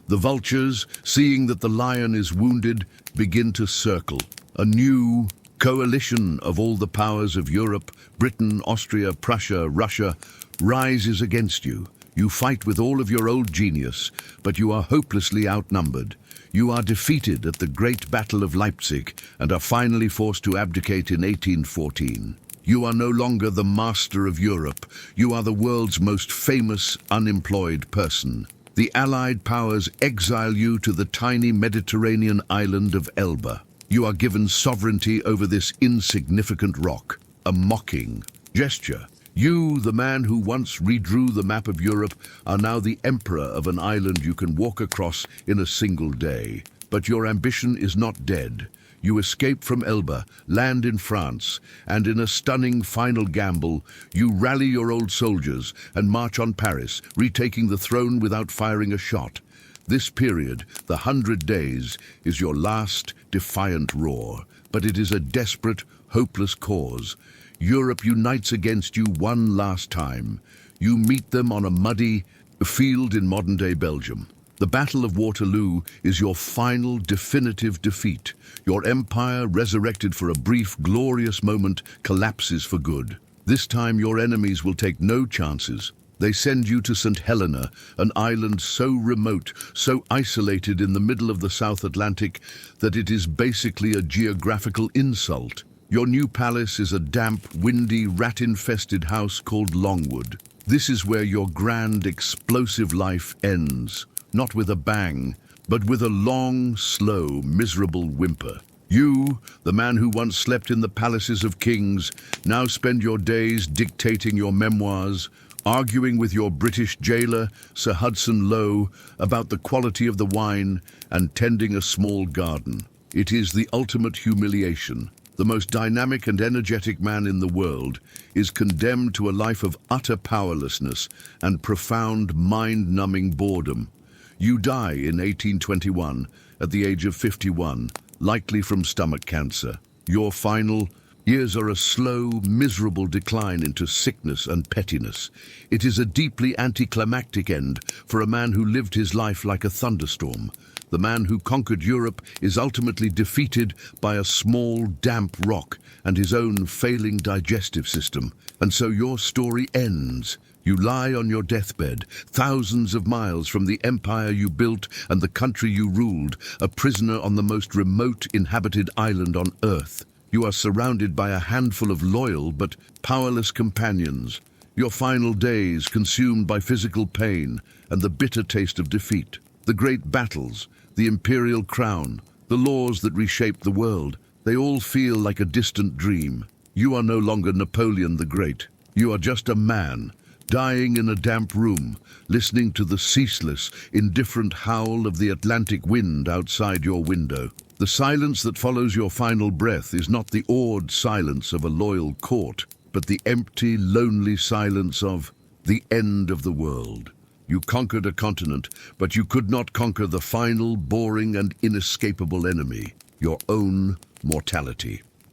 The vultures, seeing that the lion is wounded, begin to circle. A new coalition of all the powers of Europe, Britain, Austria, Prussia, Russia, rises against you. You fight with all of your old genius, but you are hopelessly outnumbered. You are defeated at the Great Battle of Leipzig and are finally forced to abdicate in 1814. You are no longer the master of Europe. You are the world's most famous unemployed person. The Allied powers exile you to the tiny Mediterranean island of Elba. You are given sovereignty over this insignificant rock, a mocking gesture. You, the man who once redrew the map of Europe, are now the emperor of an island you can walk across in a single day. But your ambition is not dead. You escape from Elba, land in France, and in a stunning final gamble, you rally your old soldiers and march on Paris, retaking the throne without firing a shot. This period, the 100 Days, is your last defiant roar, but it is a desperate, hopeless cause. Europe unites against you one last time. You meet them on a muddy field in modern-day Belgium. The Battle of Waterloo is your final, definitive defeat. Your empire, resurrected for a brief, glorious moment, collapses for good. This time your enemies will take no chances. They send you to St. Helena, an island so remote, so isolated in the middle of the South Atlantic that it is basically a geographical insult. Your new palace is a damp, windy, rat-infested house called Longwood. This is where your grand, explosive life ends, not with a bang, but with a long, slow, miserable whimper. You, the man who once slept in the palaces of kings, now spend your days dictating your memoirs, arguing with your British jailer, Sir Hudson Lowe, about the quality of the wine and tending a small garden. It is the ultimate humiliation. The most dynamic and energetic man in the world is condemned to a life of utter powerlessness and profound, mind-numbing boredom. You die in 1821 at the age of 51, likely from stomach cancer. Your final years are a slow, miserable decline into sickness and pettiness. It is a deeply anticlimactic end for a man who lived his life like a thunderstorm. The man who conquered Europe is ultimately defeated by a small, damp rock and his own failing digestive system. And so your story ends. You lie on your deathbed, thousands of miles from the empire you built and the country you ruled, a prisoner on the most remote inhabited island on Earth. You are surrounded by a handful of loyal but powerless companions. Your final days consumed by physical pain and the bitter taste of defeat. The great battles, the imperial crown, the laws that reshaped the world, they all feel like a distant dream. You are no longer Napoleon the Great. You are just a man, dying in a damp room, listening to the ceaseless, indifferent howl of the Atlantic wind outside your window. The silence that follows your final breath is not the awed silence of a loyal court, but the empty, lonely silence of the end of the world. You conquered a continent, but you could not conquer the final, boring and inescapable enemy, your own mortality.